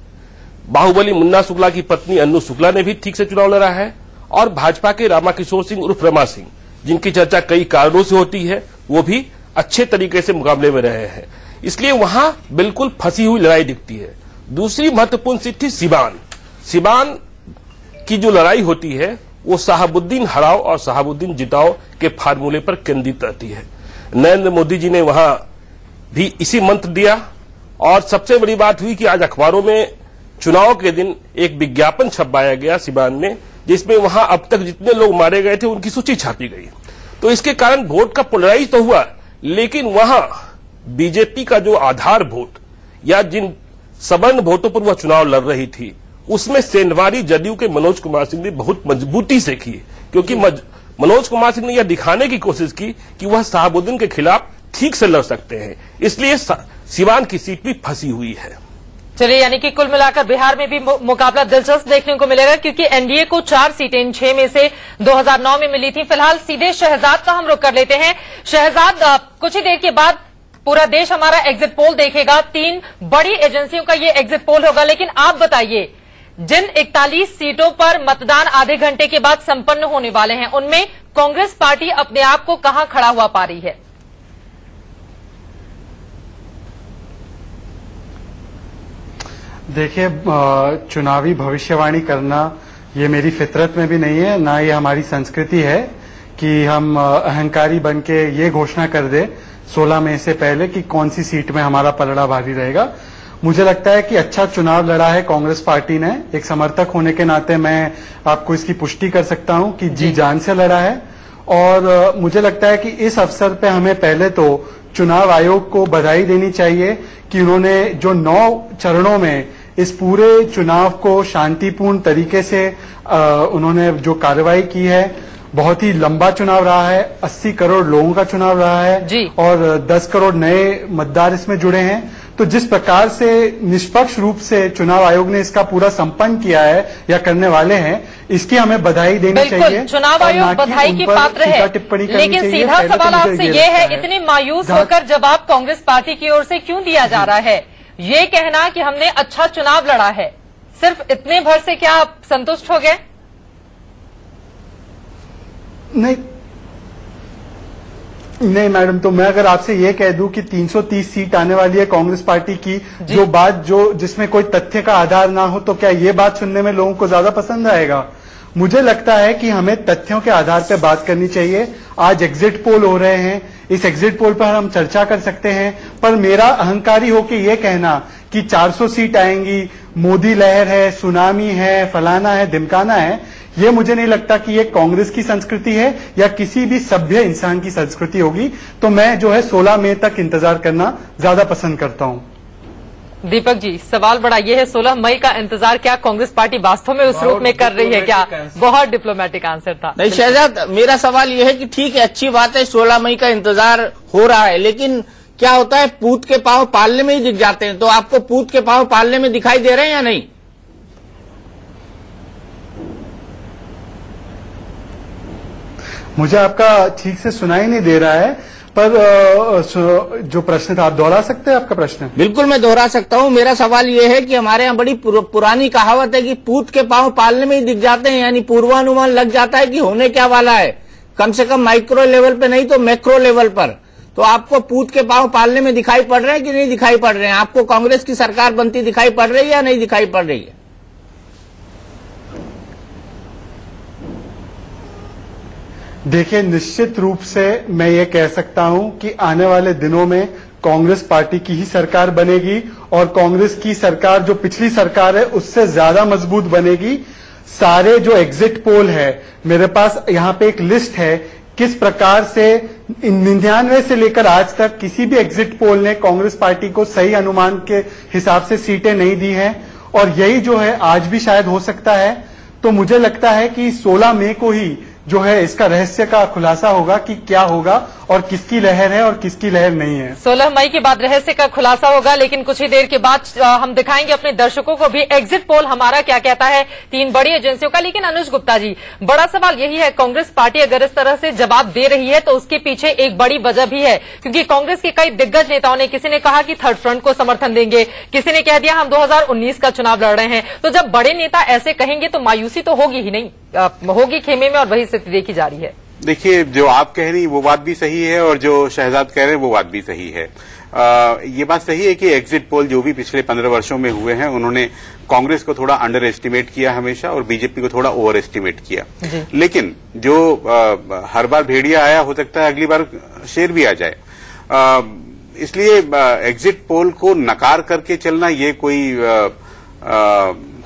बाहुबली मुन्ना शुक्ला की पत्नी अन्नू शुक्ला ने भी ठीक से चुनाव लड़ा है और भाजपा के रामाकिशोर सिंह उर्फ रमा सिंह, जिनकी चर्चा कई कारणों से होती है, वो भी अच्छे तरीके से मुकाबले में रहे हैं। इसलिए वहां बिल्कुल फंसी हुई लड़ाई दिखती है। दूसरी महत्वपूर्ण सीट थी सिवान की जो लड़ाई होती है वो शहाबुद्दीन हराओ और शहाबुद्दीन जिताओ के फार्मूले पर केंद्रित रहती है। नरेंद्र मोदी जी ने वहां भी इसी मंत्र दिया और सबसे बड़ी बात हुई कि आज अखबारों में चुनाव के दिन एक विज्ञापन छपवाया गया सिवान में, जिसमें वहां अब तक जितने लोग मारे गए थे उनकी सूची छापी गई। तो इसके कारण वोट का पोलराइज तो हुआ, लेकिन वहां बीजेपी का जो आधार वोट या जिन सवर्ण वोटों पर वह चुनाव लड़ रही थी, उसमें सेंधमारी जदयू के मनोज कुमार सिंह ने बहुत मजबूती से की, क्योंकि मनोज कुमार सिंह ने यह दिखाने की कोशिश की कि वह शहाबुद्दीन के खिलाफ ठीक से लड़ सकते हैं। इसलिए सिवान की सीट भी फंसी हुई है। चलिए, यानी कि कुल मिलाकर बिहार में भी मुकाबला दिलचस्प देखने को मिलेगा, क्योंकि एनडीए को 4 सीटें इन 6 में से 2009 में मिली थी। फिलहाल सीधे शहजाद का हम रुख कर लेते हैं। शहजाद, कुछ ही देर के बाद पूरा देश हमारा एग्जिट पोल देखेगा। 3 बड़ी एजेंसियों का ये एग्जिट पोल होगा, लेकिन आप बताइए, जिन 41 सीटों पर मतदान आधे घंटे के बाद संपन्न होने वाले हैं, उनमें कांग्रेस पार्टी अपने आप को कहां खड़ा हुआ पा रही है? देखिए, चुनावी भविष्यवाणी करना ये मेरी फितरत में भी नहीं है, ना ये हमारी संस्कृति है कि हम अहंकारी बन के ये घोषणा कर दे 16 मई से पहले कि कौन सी सीट में हमारा पलड़ा भारी रहेगा। मुझे लगता है कि अच्छा चुनाव लड़ा है कांग्रेस पार्टी ने। एक समर्थक होने के नाते मैं आपको इसकी पुष्टि कर सकता हूं कि जी जान से लड़ा है और मुझे लगता है कि इस अवसर पे हमें पहले तो चुनाव आयोग को बधाई देनी चाहिए कि उन्होंने जो 9 चरणों में इस पूरे चुनाव को शांतिपूर्ण तरीके से उन्होंने जो कार्रवाई की है। बहुत ही लंबा चुनाव रहा है, 80 करोड़ लोगों का चुनाव रहा है और 10 करोड़ नए मतदार इसमें जुड़े हैं। तो जिस प्रकार से निष्पक्ष रूप से चुनाव आयोग ने इसका पूरा संपन्न किया है या करने वाले हैं, इसकी हमें बधाई देनी चाहिए। चुनाव आयोग बधाई की पात्र है, लेकिन सीधा सवाल आपसे ये है, इतने मायूस होकर जवाब कांग्रेस पार्टी की ओर से क्यों दिया जा रहा है? ये कहना कि हमने अच्छा चुनाव लड़ा है, सिर्फ इतने भर से क्या आप संतुष्ट हो गए? नहीं मैडम, तो मैं अगर आपसे ये कह दूं कि 330 सीट आने वाली है कांग्रेस पार्टी की, जो बात जिसमें कोई तथ्य का आधार ना हो, तो क्या ये बात सुनने में लोगों को ज्यादा पसंद आएगा? मुझे लगता है कि हमें तथ्यों के आधार पर बात करनी चाहिए। आज एग्जिट पोल हो रहे हैं, इस एग्जिट पोल पर हम चर्चा कर सकते हैं, पर मेरा अहंकारी होके ये कहना कि 400 सीट आएंगी, मोदी लहर है, सुनामी है, फलाना है, धिमकाना है, ये मुझे नहीं लगता कि ये कांग्रेस की संस्कृति है या किसी भी सभ्य इंसान की संस्कृति होगी। तो मैं जो है 16 मई तक इंतजार करना ज्यादा पसंद करता हूं। दीपक जी, सवाल बड़ा ये है, 16 मई का इंतजार क्या कांग्रेस पार्टी वास्तव में उस रूप में कर रही है क्या? बहुत डिप्लोमेटिक आंसर था। नहीं शहजाद, मेरा सवाल ये है कि ठीक है, अच्छी बात है, 16 मई का इंतजार हो रहा है, लेकिन क्या होता है, पूत के पांव पालने में ही दिख जाते हैं। तो आपको पूत के पांव पालने में दिखाई दे रहे हैं या नहीं? मुझे आपका ठीक से सुनाई नहीं दे रहा है, पर जो प्रश्न था आप दोहरा सकते हैं आपका प्रश्न? बिल्कुल मैं दोहरा सकता हूं। मेरा सवाल यह है कि हमारे यहाँ बड़ी पुरानी कहावत है कि पूत के पांव पालने में ही दिख जाते हैं, यानी पूर्वानुमान लग जाता है कि होने क्या वाला है, कम से कम माइक्रो लेवल पे नहीं तो मैक्रो लेवल पर। तो आपको पूत के पांव पालने में दिखाई पड़ रहे हैं कि नहीं दिखाई पड़ रहे हैं? आपको कांग्रेस की सरकार बनती दिखाई पड़ रही है या नहीं दिखाई पड़ रही है? देखिए, निश्चित रूप से मैं ये कह सकता हूं कि आने वाले दिनों में कांग्रेस पार्टी की ही सरकार बनेगी और कांग्रेस की सरकार जो पिछली सरकार है उससे ज्यादा मजबूत बनेगी। सारे जो एग्जिट पोल है, मेरे पास यहाँ पे एक लिस्ट है किस प्रकार से 99 से लेकर आज तक किसी भी एग्जिट पोल ने कांग्रेस पार्टी को सही अनुमान के हिसाब से सीटें नहीं दी हैं, और यही जो है आज भी शायद हो सकता है। तो मुझे लगता है कि 16 मई को ही जो है इसका रहस्य का खुलासा होगा कि क्या होगा और किसकी लहर है और किसकी लहर नहीं है। 16 मई के बाद रहस्य का खुलासा होगा, लेकिन कुछ ही देर के बाद हम दिखाएंगे अपने दर्शकों को भी एग्जिट पोल हमारा क्या कहता है 3 बड़ी एजेंसियों का। लेकिन अनुज गुप्ता जी, बड़ा सवाल यही है, कांग्रेस पार्टी अगर इस तरह से जवाब दे रही है तो उसके पीछे एक बड़ी वजह भी है, क्योंकि कांग्रेस के कई दिग्गज नेताओं ने, किसी ने कहा कि थर्ड फ्रंट को समर्थन देंगे, किसी ने कह दिया हम 2019 का चुनाव लड़ रहे हैं। तो जब बड़े नेता ऐसे कहेंगे तो मायूसी तो होगी ही नहीं, होगी खेमे में, और वही स्थिति देखी जा रही है। देखिए, जो आप कह रही वो बात भी सही है और जो शहजाद कह रहे हैं वो बात भी सही है। ये बात सही है कि एग्जिट पोल जो भी पिछले 15 वर्षों में हुए हैं उन्होंने कांग्रेस को थोड़ा अंडर एस्टिमेट किया हमेशा और बीजेपी को थोड़ा ओवर एस्टिमेट किया। लेकिन जो हर बार भेड़िया आया, हो सकता है अगली बार शेर भी आ जाए। इसलिए एग्जिट पोल को नकार करके चलना ये कोई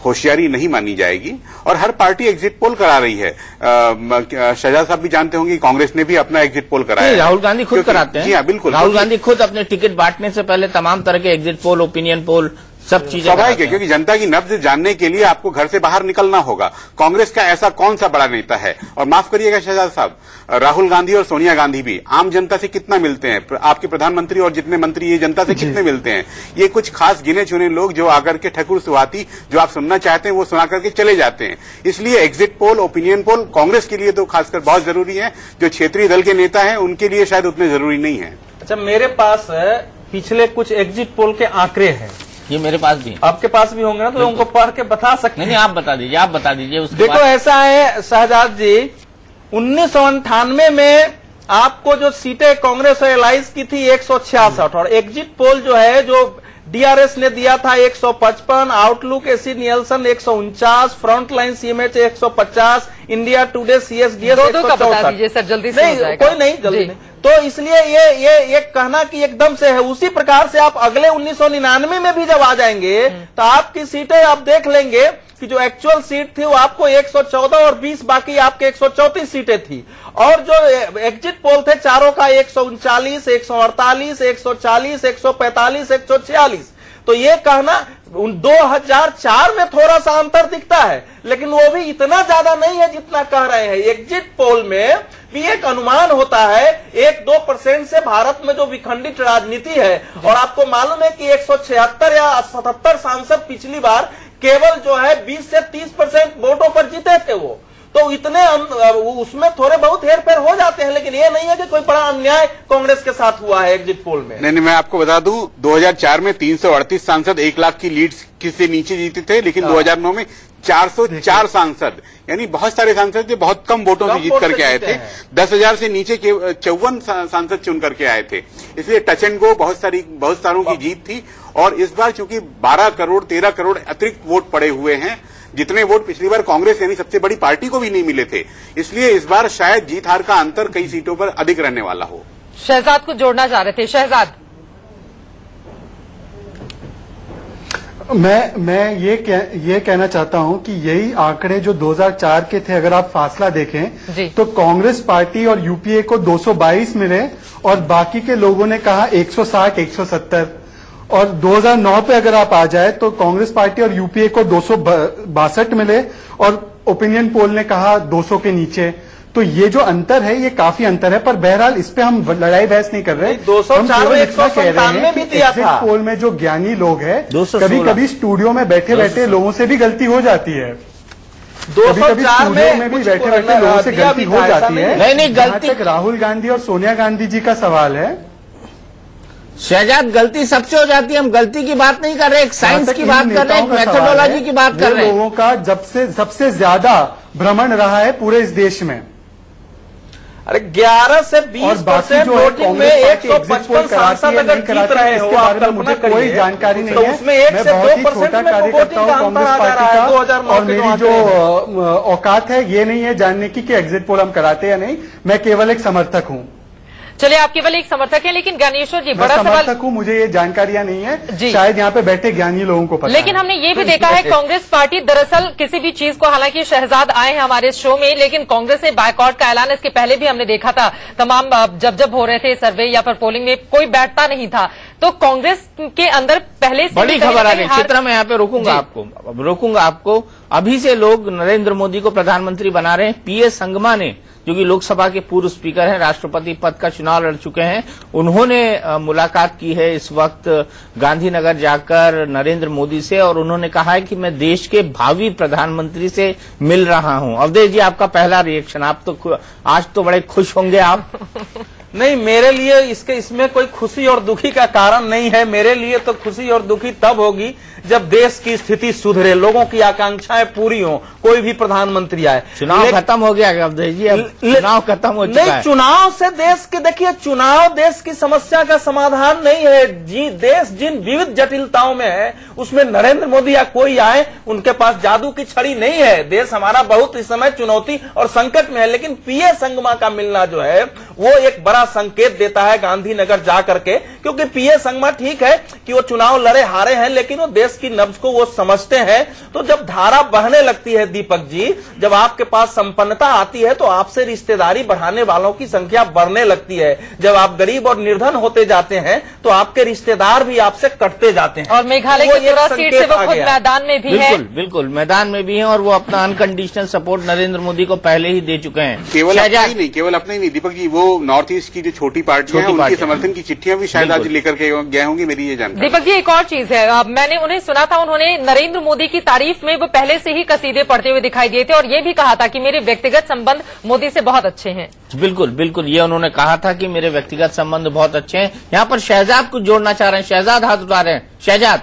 होशियारी नहीं मानी जाएगी। और हर पार्टी एग्जिट पोल करा रही है। शहजाद साहब भी जानते होंगे कांग्रेस ने भी अपना एग्जिट पोल कराया। राहुल गांधी खुद कराते हैं। जी हाँ, बिल्कुल। राहुल गांधी खुद अपने टिकट बांटने से पहले तमाम तरह के एग्जिट पोल, ओपिनियन पोल, सब चीजें स्वाभाविक है, क्योंकि जनता की नब्ज जानने के लिए आपको घर से बाहर निकलना होगा। कांग्रेस का ऐसा कौन सा बड़ा नेता है, और माफ करिएगा शहजाद साहब, राहुल गांधी और सोनिया गांधी भी आम जनता से कितना मिलते हैं? आपके प्रधानमंत्री और जितने मंत्री ये जनता से कितने मिलते हैं? ये कुछ खास गिने चुने लोग जो आकर के ठकुर सुहाती जो आप सुनना चाहते हैं वो सुना करके चले जाते हैं। इसलिए exit poll, opinion poll Congress के लिए तो खासकर बहुत जरूरी है, जो क्षेत्रीय दल के नेता है उनके लिए शायद उतने जरूरी नहीं है। अच्छा, मेरे पास पिछले कुछ एग्जिट पोल के आंकड़े हैं। ये मेरे पास भी, आपके पास भी होंगे ना, तो उनको पढ़ के बता सकते हैं। नहीं, आप बता दीजिए, आप बता दीजिए। देखो, ऐसा है शहजाद जी, 1998 में आपको जो सीटें कांग्रेस एलाइज की थी 166, और एग्जिट पोल जो है जो डीआरएस ने दिया था 155, Outlook AC Nielsen 149, Frontline CMH 150, India Today CSDS 164। Sir जल्दी से नहीं, कोई नहीं, जल्दी नहीं। तो इसलिए ये कहना कि एकदम से है। उसी प्रकार से आप अगले 1999 में भी जब आ जाएंगे तो आपकी सीटें आप देख लेंगे कि जो एक्चुअल सीट थी वो आपको 114 और 20 बाकी आपके 134 सीटें थी, और जो एग्जिट पोल थे चारों का 139, 148, 140, 145, 146। तो ये कहना 2004 में थोड़ा सा अंतर दिखता है, लेकिन वो भी इतना ज्यादा नहीं है जितना कह रहे हैं। एग्जिट पोल में भी एक अनुमान होता है 1-2% से भारत में जो विखंडित राजनीति है, और आपको मालूम है कि 176 या 77 सांसद पिछली बार केवल जो है 20 से 30% वोटों पर जीते थे वो, तो इतने उसमें थोड़े बहुत हेर फेर हो जाते हैं, लेकिन ये नहीं है कि कोई बड़ा अन्याय कांग्रेस के साथ हुआ है एग्जिट पोल में। नहीं, मैं आपको बता दूं 2004 में 338 सांसद 1 लाख की लीड से नीचे जीते थे, लेकिन 2009 में 404 सांसद, यानी बहुत सारे सांसद थे, बहुत कम वोटों से जीत करके आए थे। 10,000 से नीचे के 54 सांसद चुन करके आए थे। इसलिए टच एंड गो बहुत सारों की जीत थी। और इस बार चूंकि 12 करोड़ 13 करोड़ अतिरिक्त वोट पड़े हुए हैं, जितने वोट पिछली बार कांग्रेस यानी सबसे बड़ी पार्टी को भी नहीं मिले थे, इसलिए इस बार शायद जीत हार का अंतर कई सीटों पर अधिक रहने वाला हो। शहजाद को जोड़ना चाह रहे थे। शहजाद, मैं ये कहना चाहता हूं कि यही आंकड़े जो 2004 के थे, अगर आप फासला देखें तो कांग्रेस पार्टी और यूपीए को 222 मिले और बाकी के लोगों ने कहा 160, 170। और 2009 पे अगर आप आ जाए तो कांग्रेस पार्टी और यूपीए को 262 मिले और ओपिनियन पोल ने कहा 200 के नीचे। तो ये जो अंतर है, ये काफी अंतर है। पर बहरहाल इस पे हम लड़ाई बहस नहीं कर रहे। 204 में 197 भी दिया था। पोल में जो ज्ञानी लोग हैं, कभी कभी स्टूडियो में बैठे बैठे लोगों से भी गलती हो जाती है। 204 में भी बैठे बैठे लोगों से गलती हो जाती है। नहीं, गलती राहुल गांधी और सोनिया गांधी जी का सवाल है। शहजाद, गलती सबसे हो जाती है। हम गलती की बात नहीं कर रहे, एक साइंस की बात कर रहे हैं, एक मेथोडोलॉजी की बात कर रहे हैं। लोगों का सबसे ज्यादा भ्रमण रहा है पूरे इस देश में। अरे 11 से 20% वोटिंग में 155 सांसद अगर जीत रहे हो, आप मुझे कोई जानकारी नहीं है। उसमें 1 से 2% में कार्यकर्ता हूँ कांग्रेस पार्टी का, और मेरी जो औकात है ये नहीं है जानने की कि एग्जिट पोल हम कराते या नहीं। मैं केवल एक समर्थक हूँ। चलिए, आप केवल एक समर्थक हैं, लेकिन ज्ञानेश्वर जी, बड़ा सवाल। समर्थक हूँ, मुझे ये जानकारियां नहीं है, शायद यहाँ पे बैठे ज्ञानी लोगों को पता लेकिन हमने ये भी देखा है कांग्रेस पार्टी दरअसल किसी भी चीज को, हालांकि शहजाद आए हैं हमारे शो में, लेकिन कांग्रेस ने बायकॉट का ऐलान इसके पहले भी हमने देखा था। तमाम जब हो रहे थे सर्वे या फिर पोलिंग में, कोई बैठता नहीं था। तो कांग्रेस के अंदर पहले से बड़ी खबर आ रही है। चित्रा, मैं यहाँ पे रोकूंगा आपको। अभी से लोग नरेंद्र मोदी को प्रधानमंत्री बना रहे हैं। पीए संगमा ने, जो कि लोकसभा के पूर्व स्पीकर हैं, राष्ट्रपति पद का चुनाव लड़ चुके हैं, उन्होंने मुलाकात की है इस वक्त गांधीनगर जाकर नरेंद्र मोदी से, और उन्होंने कहा है कि मैं देश के भावी प्रधानमंत्री से मिल रहा हूं। अवधेश जी, आपका पहला रिएक्शन। आप तो आज तो बड़े खुश होंगे आप। नहीं, मेरे लिए इसमें कोई खुशी और दुखी का कारण नहीं है। मेरे लिए तो खुशी और दुखी तब होगी जब देश की स्थिति सुधरे, लोगों की आकांक्षाएं पूरी हो, कोई भी प्रधानमंत्री आए। चुनाव खत्म हो गया अवधेश जी, अब चुनाव खत्म हो चुका है। नहीं, चुनाव से देश के, देखिए, चुनाव देश की समस्या का समाधान नहीं है। देश जिन विविध जटिलताओं में है, उसमें नरेंद्र मोदी या कोई आए, उनके पास जादू की छड़ी नहीं है। देश हमारा बहुत इस समय चुनौती और संकट में है। लेकिन पीए संगमा का मिलना जो है, वो एक बड़ा संकेत देता है गांधीनगर जा करके, क्योंकि पीए संगमा ठीक है कि वो चुनाव लड़े हारे हैं, लेकिन वो देश की नब्ज को वो समझते हैं। तो जब धारा बहने लगती है दीपक जी, जब आपके पास संपन्नता आती है, तो आपसे रिश्तेदारी बढ़ाने वालों की संख्या बढ़ने लगती है। जब आप गरीब और निर्धन होते जाते हैं, तो आपके रिश्तेदार भी आपसे कटते जाते हैं। और मेघालय की 13 सीट से वो खुद मैदान में भी है। बिल्कुल मैदान में भी है, और वो अपना अनकंडीशनल सपोर्ट नरेंद्र मोदी को पहले ही दे चुके हैं। केवल अपना ही नहीं दीपक जी, वो नॉर्थ ईस्ट की जो छोटी पार्टियां हैं, उनकी समर्थन की चिट्ठियां भी शायद आज लेकर के गए होंगे, मेरी ये जानकारी। दीपक जी, एक और चीज है, मैंने उन्हें सुना था, उन्होंने नरेंद्र मोदी की तारीफ में वो पहले से ही कसीदे पढ़ते हुए दिखाई दिए थे, और ये भी कहा था कि मेरे व्यक्तिगत संबंध मोदी से बहुत अच्छे हैं। बिल्कुल, ये उन्होंने कहा था कि मेरे व्यक्तिगत संबंध बहुत अच्छे हैं। यहाँ पर शहजाद कुछ जोड़ना चाह रहे हैं। शहजाद हाथ उठा रहे हैं। शहजाद,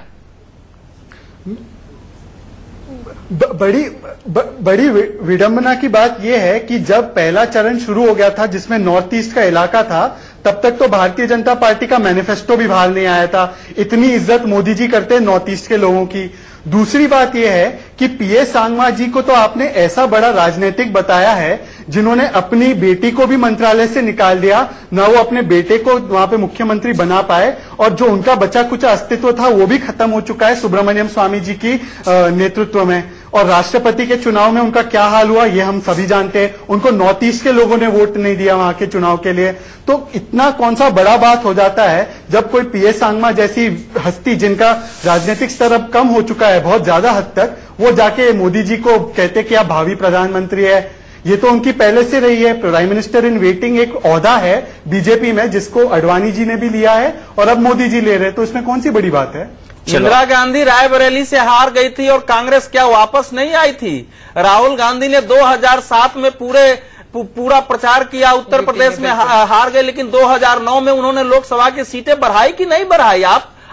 बड़ी विडंबना की बात यह है कि जब पहला चरण शुरू हो गया था, जिसमें नॉर्थ ईस्ट का इलाका था, तब तक तो भारतीय जनता पार्टी का मैनिफेस्टो भी बाहर नहीं आया था। इतनी इज्जत मोदी जी करते हैं नॉर्थ ईस्ट के लोगों की। दूसरी बात यह है कि पीए संगमा जी को तो आपने ऐसा बड़ा राजनीतिक बताया है, जिन्होंने अपनी बेटी को भी मंत्रालय से निकाल दिया, ना वो अपने बेटे को वहां पे मुख्यमंत्री बना पाए, और जो उनका बचा कुछ अस्तित्व था वो भी खत्म हो चुका है सुब्रमण्यम स्वामी जी की नेतृत्व में। और राष्ट्रपति के चुनाव में उनका क्या हाल हुआ ये हम सभी जानते हैं। उनको नॉर्थ ईस्ट के लोगों ने वोट नहीं दिया वहां के चुनाव के लिए। तो इतना कौन सा बड़ा बात हो जाता है जब कोई पीए संगमा जैसी हस्ती, जिनका राजनीतिक स्तर अब कम हो चुका है बहुत ज्यादा हद तक, वो जाके मोदी जी को कहते कि आप भावी प्रधानमंत्री है। ये तो उनकी पहले से रही है। प्राइम मिनिस्टर इन वेटिंग एक ओहदा है बीजेपी में, जिसको अडवाणी जी ने भी लिया है और अब मोदी जी ले रहे हैं। तो इसमें कौन सी बड़ी बात है? इंदिरा गांधी रायबरेली से हार गई थी और कांग्रेस क्या वापस नहीं आई थी? राहुल गांधी ने 2007 में पूरा प्रचार किया, उत्तर प्रदेश में हार गए, लेकिन 2009 में उन्होंने लोकसभा की सीटें बढ़ाई कि नहीं बढ़ाई?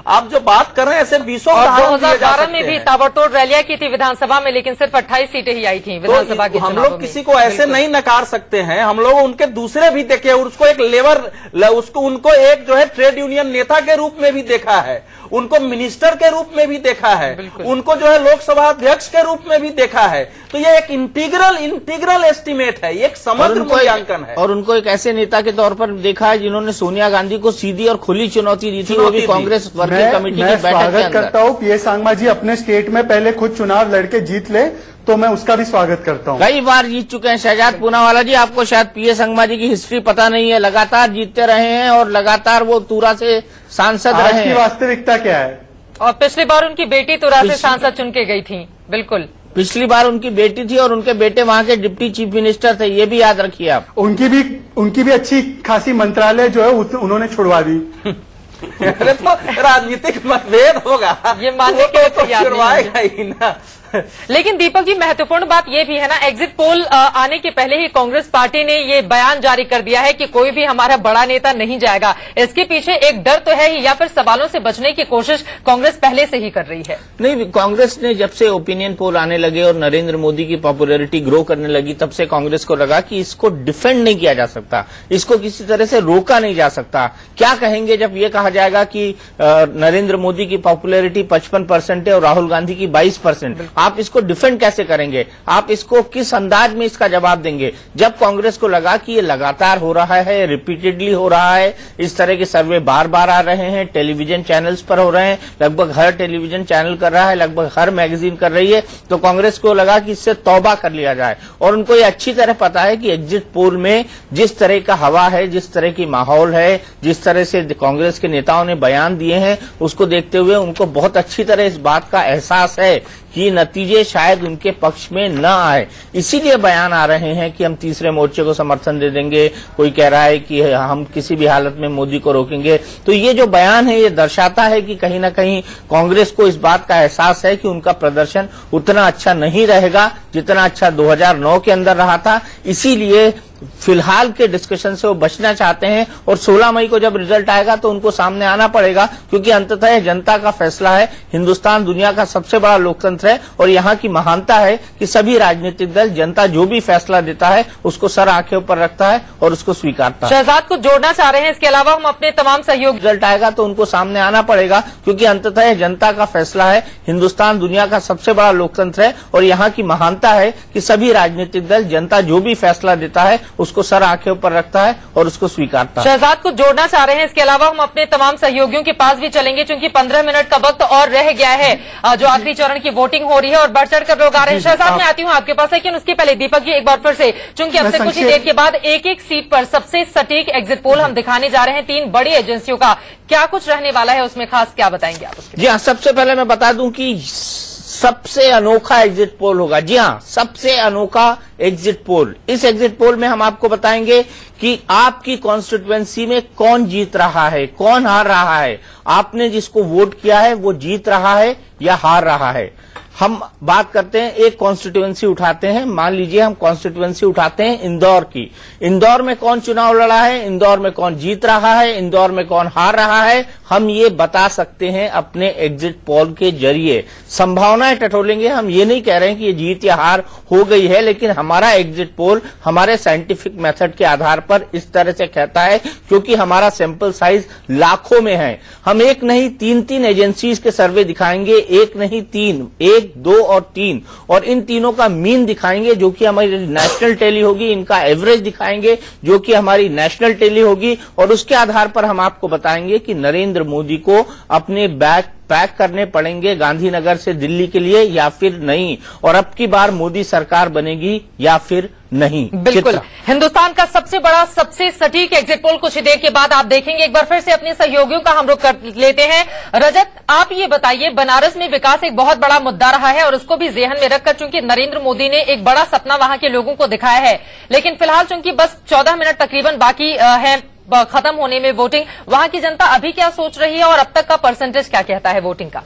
आप जो बात कर रहे हैं ऐसे 20 उदाहरण दिए जा 2012 सकते में भी हैं। ताबड़तोड़ रैलियां की थी विधानसभा में, लेकिन सिर्फ 28 सीटें ही आई थी विधानसभा की। हम लोग किसी को ऐसे नहीं नकार सकते हैं, हम लोग उनके दूसरे भी देखे, उसको एक उनको एक जो है ट्रेड यूनियन नेता के रूप में भी देखा है, उनको मिनिस्टर के रूप में भी देखा है, उनको जो है लोकसभा अध्यक्ष के रूप में भी देखा है। तो ये एक इंटीग्रल एस्टिमेट है, एक समग्र मूल्यांकन है। और उनको एक ऐसे नेता के तौर पर देखा है जिन्होंने सोनिया गांधी को सीधी और खुली चुनौती दी थी, वो भी कांग्रेस वर्किंग कमेटी की बैठक के अंदर। स्वागत करता हूँ पीएस सांगमा जी अपने स्टेट में पहले खुद चुनाव लड़के जीत ले, तो मैं उसका भी स्वागत करता हूँ। कई बार जीत चुके हैं शहजाद पूनावाला जी, आपको शायद पीएस सांगमा जी की हिस्ट्री पता नहीं है, लगातार जीतते रहे हैं और लगातार वो तुरा से सांसद रहे हैं। आज की वास्तविकता क्या है? और पिछली बार उनकी बेटी तुरा से सांसद चुन के गई थी। बिल्कुल, पिछली बार उनकी बेटी थी और उनके बेटे वहाँ के डिप्टी चीफ मिनिस्टर थे, ये भी याद रखिए आप। उनकी भी अच्छी खासी मंत्रालय जो है उन्होंने छुड़वा दी। अरे तो राजनीतिक मतभेद होगा, ये मानने के लिए तैयार छुड़वाएगा ही ना। लेकिन दीपक जी, महत्वपूर्ण बात यह भी है ना, एग्जिट पोल आने के पहले ही कांग्रेस पार्टी ने ये बयान जारी कर दिया है कि कोई भी हमारा बड़ा नेता नहीं जाएगा। इसके पीछे एक डर तो है ही, या फिर सवालों से बचने की कोशिश कांग्रेस पहले से ही कर रही है? नहीं, कांग्रेस ने जब से ओपिनियन पोल आने लगे और नरेंद्र मोदी की पॉपुलैरिटी ग्रो करने लगी, तब से कांग्रेस को लगा कि इसको डिफेंड नहीं किया जा सकता, इसको किसी तरह से रोका नहीं जा सकता। क्या कहेंगे जब ये कहा जाएगा कि नरेंद्र मोदी की पॉपुलैरिटी 55% है और राहुल गांधी की 22%? आप इसको डिफेंड कैसे करेंगे? आप इसको किस अंदाज में इसका जवाब देंगे? जब कांग्रेस को लगा कि ये लगातार हो रहा है, रिपीटेडली हो रहा है, इस तरह के सर्वे बार बार आ रहे हैं, टेलीविजन चैनल्स पर हो रहे हैं, लगभग हर टेलीविजन चैनल कर रहा है, लगभग हर मैगजीन कर रही है, तो कांग्रेस को लगा कि इससे तौबा कर लिया जाए। और उनको ये अच्छी तरह पता है कि एग्जिट पोल में जिस तरह का हवा है, जिस तरह की माहौल है, जिस तरह से कांग्रेस के नेताओं ने बयान दिए हैं, उसको देखते हुए उनको बहुत अच्छी तरह इस बात का एहसास है कि नतीजे शायद उनके पक्ष में न आए। इसीलिए बयान आ रहे हैं कि हम तीसरे मोर्चे को समर्थन दे देंगे, कोई कह रहा है कि हम किसी भी हालत में मोदी को रोकेंगे। तो ये जो बयान है ये दर्शाता है कि कहीं ना कहीं कांग्रेस को इस बात का एहसास है कि उनका प्रदर्शन उतना अच्छा नहीं रहेगा जितना अच्छा 2009 के अंदर रहा था। इसीलिए फिलहाल के डिस्कशन से वो बचना चाहते हैं और 16 मई को जब रिजल्ट आएगा तो उनको सामने आना पड़ेगा, क्योंकि अंततः जनता का फैसला है। हिंदुस्तान दुनिया का सबसे बड़ा लोकतंत्र है और यहाँ की महानता है कि सभी राजनीतिक दल, जनता जो भी फैसला देता है उसको सर आंखें ऊपर रखता है और उसको स्वीकारता है। शहजाद को जोड़ना चाह रहे हैं, इसके अलावा हम अपने तमाम सहयोग, रिजल्ट आएगा तो उनको सामने आना पड़ेगा, क्योंकि अंततः जनता का फैसला है। हिंदुस्तान दुनिया का सबसे बड़ा लोकतंत्र है और यहाँ की महानता है कि सभी राजनीतिक दल, जनता जो भी फैसला देता है उसको सर आंखें ऊपर रखता है और उसको स्वीकारता है। शहजाद को जोड़ना चाह रहे हैं, इसके अलावा हम अपने तमाम सहयोगियों के पास भी चलेंगे, क्योंकि 15 मिनट का वक्त और रह गया है, जो आखिरी चरण की वोटिंग हो रही है और बढ़ चढ़ कर लोग आ रहे हैं। शहजाद, मैं आती हूँ आपके पास, लेकिन उसके पहले दीपक जी एक बार फिर से, चूंकि अब से कुछ ही देर के बाद एक एक सीट पर सबसे सटीक एग्जिट पोल हम दिखाने जा रहे हैं 3 बड़ी एजेंसियों का, क्या कुछ रहने वाला है उसमें खास, क्या बताएंगे आप? जी हाँ, सबसे पहले मैं बता दूं कि सबसे अनोखा एग्जिट पोल होगा। जी हाँ, सबसे अनोखा एग्जिट पोल। इस एग्जिट पोल में हम आपको बताएंगे कि आपकी कॉन्स्टिट्यूएंसी में कौन जीत रहा है, कौन हार रहा है, आपने जिसको वोट किया है वो जीत रहा है या हार रहा है। हम बात करते हैं, एक कॉन्स्टिट्यूएंसी उठाते हैं, मान लीजिए हम कॉन्स्टिट्यूएंसी उठाते हैं इंदौर की। इंदौर में कौन चुनाव लड़ा है, इंदौर में कौन जीत रहा है, इंदौर में कौन हार रहा है, हम ये बता सकते हैं अपने एग्जिट पोल के जरिए। संभावनाएं टटोलेंगे, हम ये नहीं कह रहे हैं कि ये जीत या हार हो गई है, लेकिन हमारा एग्जिट पोल हमारे साइंटिफिक मेथड के आधार पर इस तरह से कहता है, क्योंकि हमारा सैंपल साइज लाखों में है। हम एक नहीं 3 एजेंसीज के सर्वे दिखाएंगे, एक नहीं 3, 1, 2 और 3, और इन तीनों का मीन दिखाएंगे जो कि हमारी नेशनल टेली होगी, इनका एवरेज दिखाएंगे जो कि हमारी नेशनल टेली होगी, और उसके आधार पर हम आपको बताएंगे कि नरेंद्र मोदी को अपने बैग पैक करने पड़ेंगे गांधीनगर से दिल्ली के लिए या फिर नहीं, और अब की बार मोदी सरकार बनेगी या फिर नहीं। बिल्कुल, हिंदुस्तान का सबसे बड़ा, सबसे सटीक एग्जिट पोल कुछ ही देर के बाद आप देखेंगे। एक बार फिर से अपने सहयोगियों का हम रुख कर लेते हैं। रजत, आप ये बताइए, बनारस में विकास एक बहुत बड़ा मुद्दा रहा है और उसको भी जेहन में रखकर, चूंकि नरेंद्र मोदी ने एक बड़ा सपना वहां के लोगों को दिखाया है, लेकिन फिलहाल चूंकि बस 14 मिनट तकरीबन बाकी है खत्म होने में वोटिंग, वहां की जनता अभी क्या सोच रही है और अब तक का परसेंटेज क्या कहता है वोटिंग का?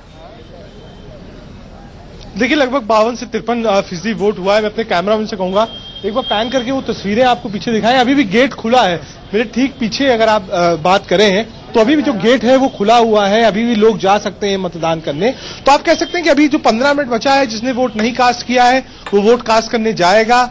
देखिए, लगभग 52 से 53% वोट हुआ है। मैं अपने कैमरामैन से कहूंगा एक बार पैन करके वो तस्वीरें आपको पीछे दिखाएं। अभी भी गेट खुला है, मेरे ठीक पीछे अगर आप बात करें तो अभी भी जो गेट है वो खुला हुआ है, अभी भी लोग जा सकते हैं मतदान करने। तो आप कह सकते हैं कि अभी जो 15 मिनट बचा है, जिसने वोट नहीं कास्ट किया है वो वोट कास्ट करने जाएगा।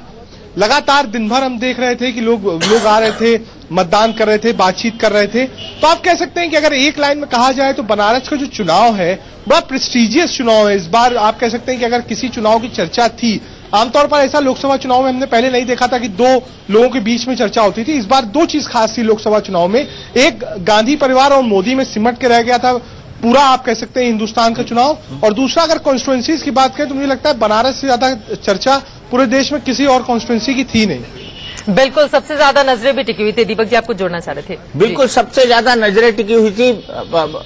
लगातार दिन भर हम देख रहे थे कि लोग आ रहे थे, मतदान कर रहे थे, बातचीत कर रहे थे। तो आप कह सकते हैं कि अगर एक लाइन में कहा जाए तो बनारस का जो चुनाव है बड़ा प्रेस्टिजियस चुनाव है। इस बार आप कह सकते हैं कि अगर किसी चुनाव की चर्चा थी, आमतौर पर ऐसा लोकसभा चुनाव में हमने पहले नहीं देखा था कि दो लोगों के बीच में चर्चा होती थी। इस बार दो चीज खास थी लोकसभा चुनाव में, एक गांधी परिवार और मोदी में सिमट के रह गया था पूरा आप कह सकते हैं हिंदुस्तान का चुनाव, और दूसरा अगर कॉन्स्टिट्यूएंसीज की बात करें तो मुझे लगता है बनारस से ज्यादा चर्चा पूरे देश में किसी और कॉन्स्टिट्यूएंसी की थी नहीं। बिल्कुल, सबसे ज्यादा नजरें भी टिकी हुई थी। दीपक जी आपको जोड़ना चाह रहे थे। बिल्कुल, सबसे ज्यादा नजरें टिकी हुई थी।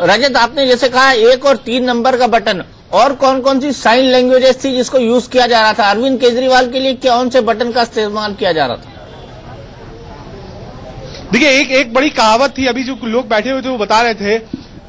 रजत, आपने जैसे कहा 1 और 3 नंबर का बटन, और कौन कौन सी साइन लैंग्वेजेस थी जिसको यूज किया जा रहा था? अरविंद केजरीवाल के लिए कौन से बटन का इस्तेमाल किया जा रहा था? देखिए, एक बड़ी कहावत थी, अभी जो लोग बैठे हुए थे वो बता रहे थे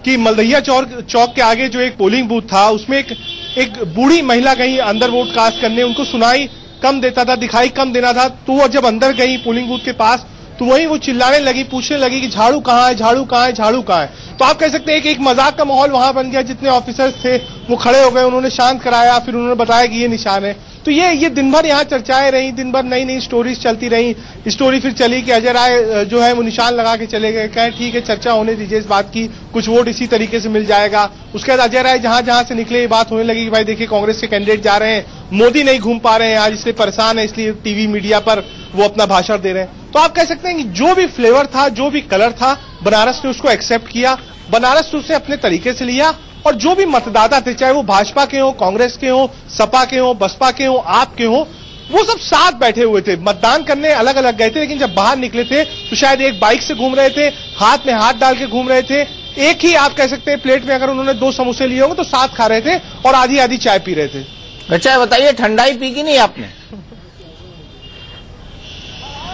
कि मलदहिया चौक के आगे जो एक पोलिंग बूथ था उसमें एक बूढ़ी महिला गई अंदर वोट कास्ट करने, उनको सुनाई कम देता था, दिखाई कम देना था, तो वो जब अंदर गई पोलिंग बूथ के पास तो वहीं वो चिल्लाने लगी, पूछने लगी कि झाड़ू कहाँ है, झाड़ू कहाँ है, झाड़ू कहाँ है। तो आप कह सकते हैं कि एक मजाक का माहौल वहां बन गया। जितने ऑफिसर्स थे वो खड़े हो गए, उन्होंने शांत कराया, फिर उन्होंने बताया कि ये निशान है। तो ये दिन भर यहाँ चर्चाएं रही, दिन भर नई नई स्टोरीज चलती रही। स्टोरी फिर चली कि अजय राय जो है वो निशान लगा के चले गए, कहें ठीक है चर्चा होने दीजिए इस बात की, कुछ वोट इसी तरीके से मिल जाएगा। उसके बाद अजय राय जहां जहां से निकले ये बात होने लगी कि भाई देखिए कांग्रेस के कैंडिडेट जा रहे हैं, मोदी नहीं घूम पा रहे हैं आज, इसलिए परेशान है, इसलिए टीवी मीडिया पर वो अपना भाषण दे रहे हैं। तो आप कह सकते हैं कि जो भी फ्लेवर था, जो भी कलर था, बनारस ने उसको एक्सेप्ट किया, बनारस ने उसे अपने तरीके से लिया। और जो भी मतदाता थे, चाहे वो भाजपा के हो, कांग्रेस के हो, सपा के हो, बसपा के हो, आप के हो, वो सब साथ बैठे हुए थे। मतदान करने अलग अलग गए थे, लेकिन जब बाहर निकले थे तो शायद एक बाइक से घूम रहे थे, हाथ में हाथ डाल के घूम रहे थे, एक ही आप कह सकते हैं प्लेट में अगर उन्होंने 2 समोसे लिए होंगे तो साथ खा रहे थे और आधी आधी चाय पी रहे थे। अच्छा बताइए, ठंडाई पी कि नहीं आपने?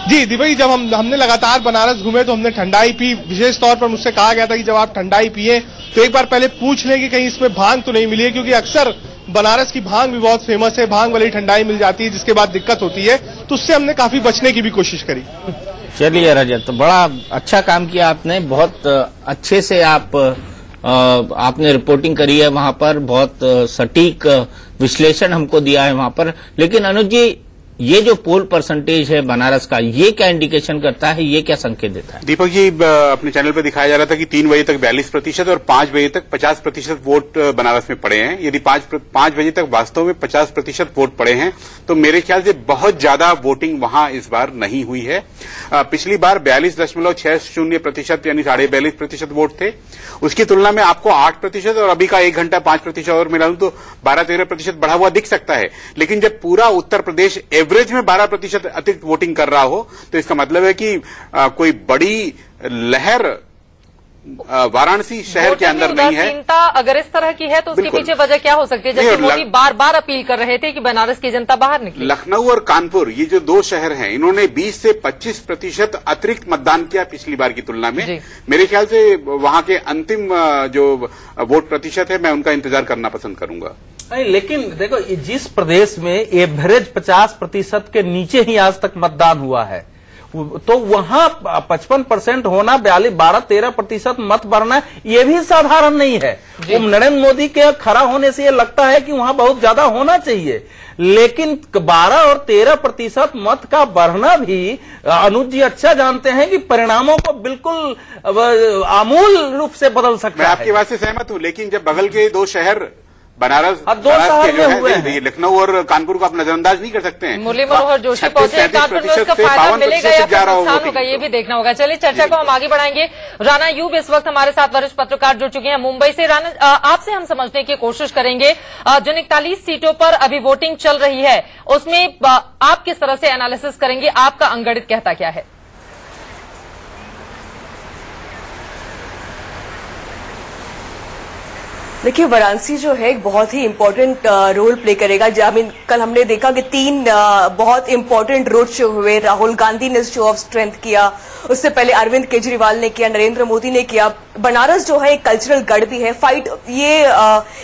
जी दीपक, जब हमने लगातार बनारस घूमे तो हमने ठंडाई पी। विशेष तौर पर मुझसे कहा गया था कि जब आप ठंडाई पिए तो एक बार पहले पूछ लें कि कहीं इसमें भांग तो नहीं मिली है, क्योंकि अक्सर बनारस की भांग भी बहुत फेमस है, भांग वाली ठंडाई मिल जाती है जिसके बाद दिक्कत होती है, तो उससे हमने काफी बचने की भी कोशिश करी। चलिए रजत, तो बड़ा अच्छा काम किया आपने, बहुत अच्छे से आपने रिपोर्टिंग करी है वहां पर, बहुत सटीक विश्लेषण हमको दिया है वहां पर। लेकिन अनुज जी, ये जो पोल परसेंटेज है बनारस का, ये क्या इंडिकेशन करता है, ये क्या संकेत देता है? दीपक जी, अपने चैनल पर दिखाया जा रहा था कि 3 बजे तक 42% और 5 बजे तक 50% वोट बनारस में पड़े हैं। यदि 5 बजे तक वास्तव में 50% वोट पड़े हैं तो मेरे ख्याल से बहुत ज्यादा वोटिंग वहां इस बार नहीं हुई है। पिछली बार 42.60% यानी 42.5% वोट थे, उसकी तुलना में आपको 8% और अभी का 1 घंटा 5% और मिला तो 12-13% बढ़ा हुआ दिख सकता है। लेकिन जब पूरा उत्तर प्रदेश एवरेज में 12% अतिरिक्त वोटिंग कर रहा हो तो इसका मतलब है कि कोई बड़ी लहर वाराणसी शहर के अंदर नहीं है। चिंता अगर इस तरह की है तो उसके पीछे वजह क्या हो सकती है? जैसे मोदी बार बार अपील कर रहे थे कि बनारस की जनता बाहर निकले। लखनऊ और कानपुर, ये जो 2 शहर हैं, इन्होंने 20 से 25% अतिरिक्त मतदान किया पिछली बार की तुलना में। मेरे ख्याल से वहां के अंतिम जो वोट प्रतिशत है, मैं उनका इंतजार करना पसंद करूंगा। नहीं, लेकिन देखो, जिस प्रदेश में एवरेज 50% के नीचे ही आज तक मतदान हुआ है, तो वहां 55% होना, 12-13% मत बढ़ना, ये भी साधारण नहीं है। नरेंद्र मोदी के खड़ा होने से ये लगता है कि वहां बहुत ज्यादा होना चाहिए, लेकिन 12 और 13% मत का बढ़ना भी अनुज जी अच्छा जानते हैं कि परिणामों को बिल्कुल आमूल रूप से बदल सकता है। मैं आपकी बात से सहमत हूं, लेकिन जब बगल के 2 शहर बनारस के जो है, लखनऊ और कानपुर को आप नजरअंदाज नहीं कर सकते हैं। मुरली मनोहर जोशी पहुंचे, कानपुर में उसका फायदा मिलेगा या फिर नुकसान होगा, ये भी देखना होगा। चलिए चर्चा को हम आगे बढ़ाएंगे। राणा यूब इस वक्त हमारे साथ वरिष्ठ पत्रकार जुड़ चुके हैं मुंबई से। राणा, आपसे हम समझने की कोशिश करेंगे, जिन 41 सीटों पर अभी वोटिंग चल रही है उसमें आप किस तरह से एनालिसिस करेंगे, आपका अंगणित कहता क्या है? देखिए, वाराणसी जो है एक बहुत ही इम्पोर्टेंट रोल प्ले करेगा। कल हमने देखा कि 3 बहुत इम्पोर्टेंट रोड शो हुए। राहुल गांधी ने शो ऑफ स्ट्रेंथ किया, उससे पहले अरविंद केजरीवाल ने किया, नरेंद्र मोदी ने किया। बनारस जो है एक कल्चरल गढ़ भी है। फाइट ये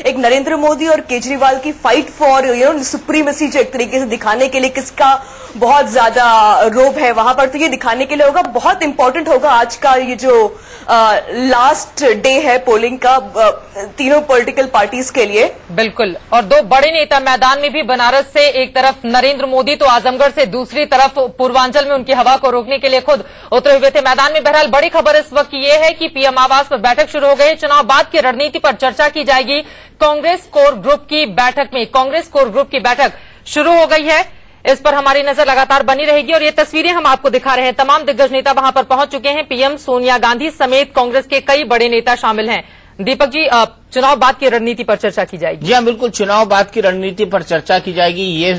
एक नरेंद्र मोदी और केजरीवाल की फाइट फॉर सुप्रीमेसी जो एक तरीके से दिखाने के लिए किसका बहुत ज्यादा रोब है वहां पर, तो ये दिखाने के लिए होगा। बहुत इंपॉर्टेंट होगा आज का ये जो लास्ट डे है पोलिंग का तीनों पॉलिटिकल पार्टीज के लिए। बिल्कुल, और दो बड़े नेता मैदान में भी बनारस से एक तरफ नरेंद्र मोदी तो आजमगढ़ से दूसरी तरफ पूर्वांचल में उनकी हवा को रोकने के लिए खुद उतरे हुए थे मैदान में। बहरहाल बड़ी खबर इस वक्त ये है कि पीएम आवास पर बैठक शुरू हो गई। चुनाव बाद की रणनीति पर चर्चा की जाएगी कांग्रेस कोर ग्रुप की बैठक में। कांग्रेस कोर ग्रुप की बैठक शुरू हो गई है, इस पर हमारी नजर लगातार बनी रहेगी और ये तस्वीरें हम आपको दिखा रहे हैं। तमाम दिग्गज नेता वहां पर पहुंच चुके हैं। पीएम सोनिया गांधी समेत कांग्रेस के कई बड़े नेता शामिल हैं। दीपक जी, चुनाव बाद की रणनीति पर चर्चा की जाएगी। जी हाँ, बिल्कुल, चुनाव बाद की रणनीति पर चर्चा की जाएगी। ये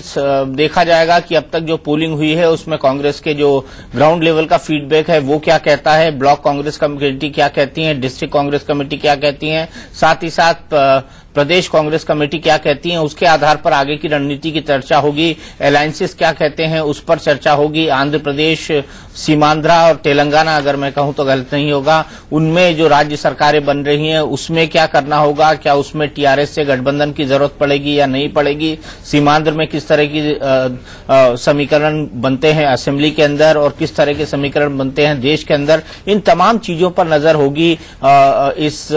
देखा जाएगा कि अब तक जो पोलिंग हुई है उसमें कांग्रेस के जो ग्राउंड लेवल का फीडबैक है वो क्या कहता है, ब्लॉक कांग्रेस कमेटी क्या कहती है, डिस्ट्रिक्ट कांग्रेस कमेटी क्या कहती है, साथ ही साथ प्रदेश कांग्रेस कमेटी क्या कहती है, उसके आधार पर आगे की रणनीति की चर्चा होगी। अलायंसेस क्या कहते हैं उस पर चर्चा होगी। आंध्र प्रदेश, सीमांध्रा और तेलंगाना, अगर मैं कहूं तो गलत नहीं होगा, उनमें जो राज्य सरकारें बन रही हैं उसमें क्या करना होगा, क्या उसमें टीआरएस से गठबंधन की जरूरत पड़ेगी या नहीं पड़ेगी, सीमांध्र में किस तरह की समीकरण बनते हैं असेंबली के अंदर और किस तरह के समीकरण बनते हैं देश के अंदर, इन तमाम चीजों पर नजर होगी इस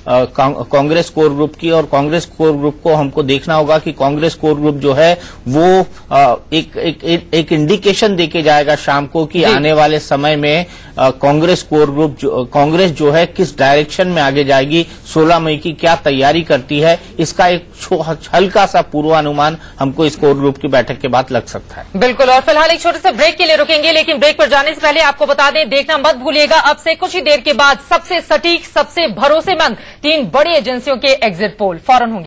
कांग्रेस कोर ग्रुप की। और कांग्रेस कोर ग्रुप को हमको देखना होगा कि कांग्रेस कोर ग्रुप जो है वो एक इंडिकेशन देके जाएगा शाम को कि आने वाले समय में कांग्रेस कोर ग्रुप कांग्रेस जो है किस डायरेक्शन में आगे जाएगी, 16 मई की क्या तैयारी करती है, इसका एक हल्का सा पूर्वानुमान हमको इस कोर ग्रुप की बैठक के बाद लग सकता है। बिल्कुल, और फिलहाल एक छोटे से ब्रेक के लिए रुकेंगे, लेकिन ब्रेक पर जाने से पहले आपको बता दें, देखना मत भूलिएगा, अब से कुछ ही देर के बाद सबसे सटीक, सबसे भरोसेमंद 3 बड़ी एजेंसियों के एग्जिट पोल फौरन होंगे।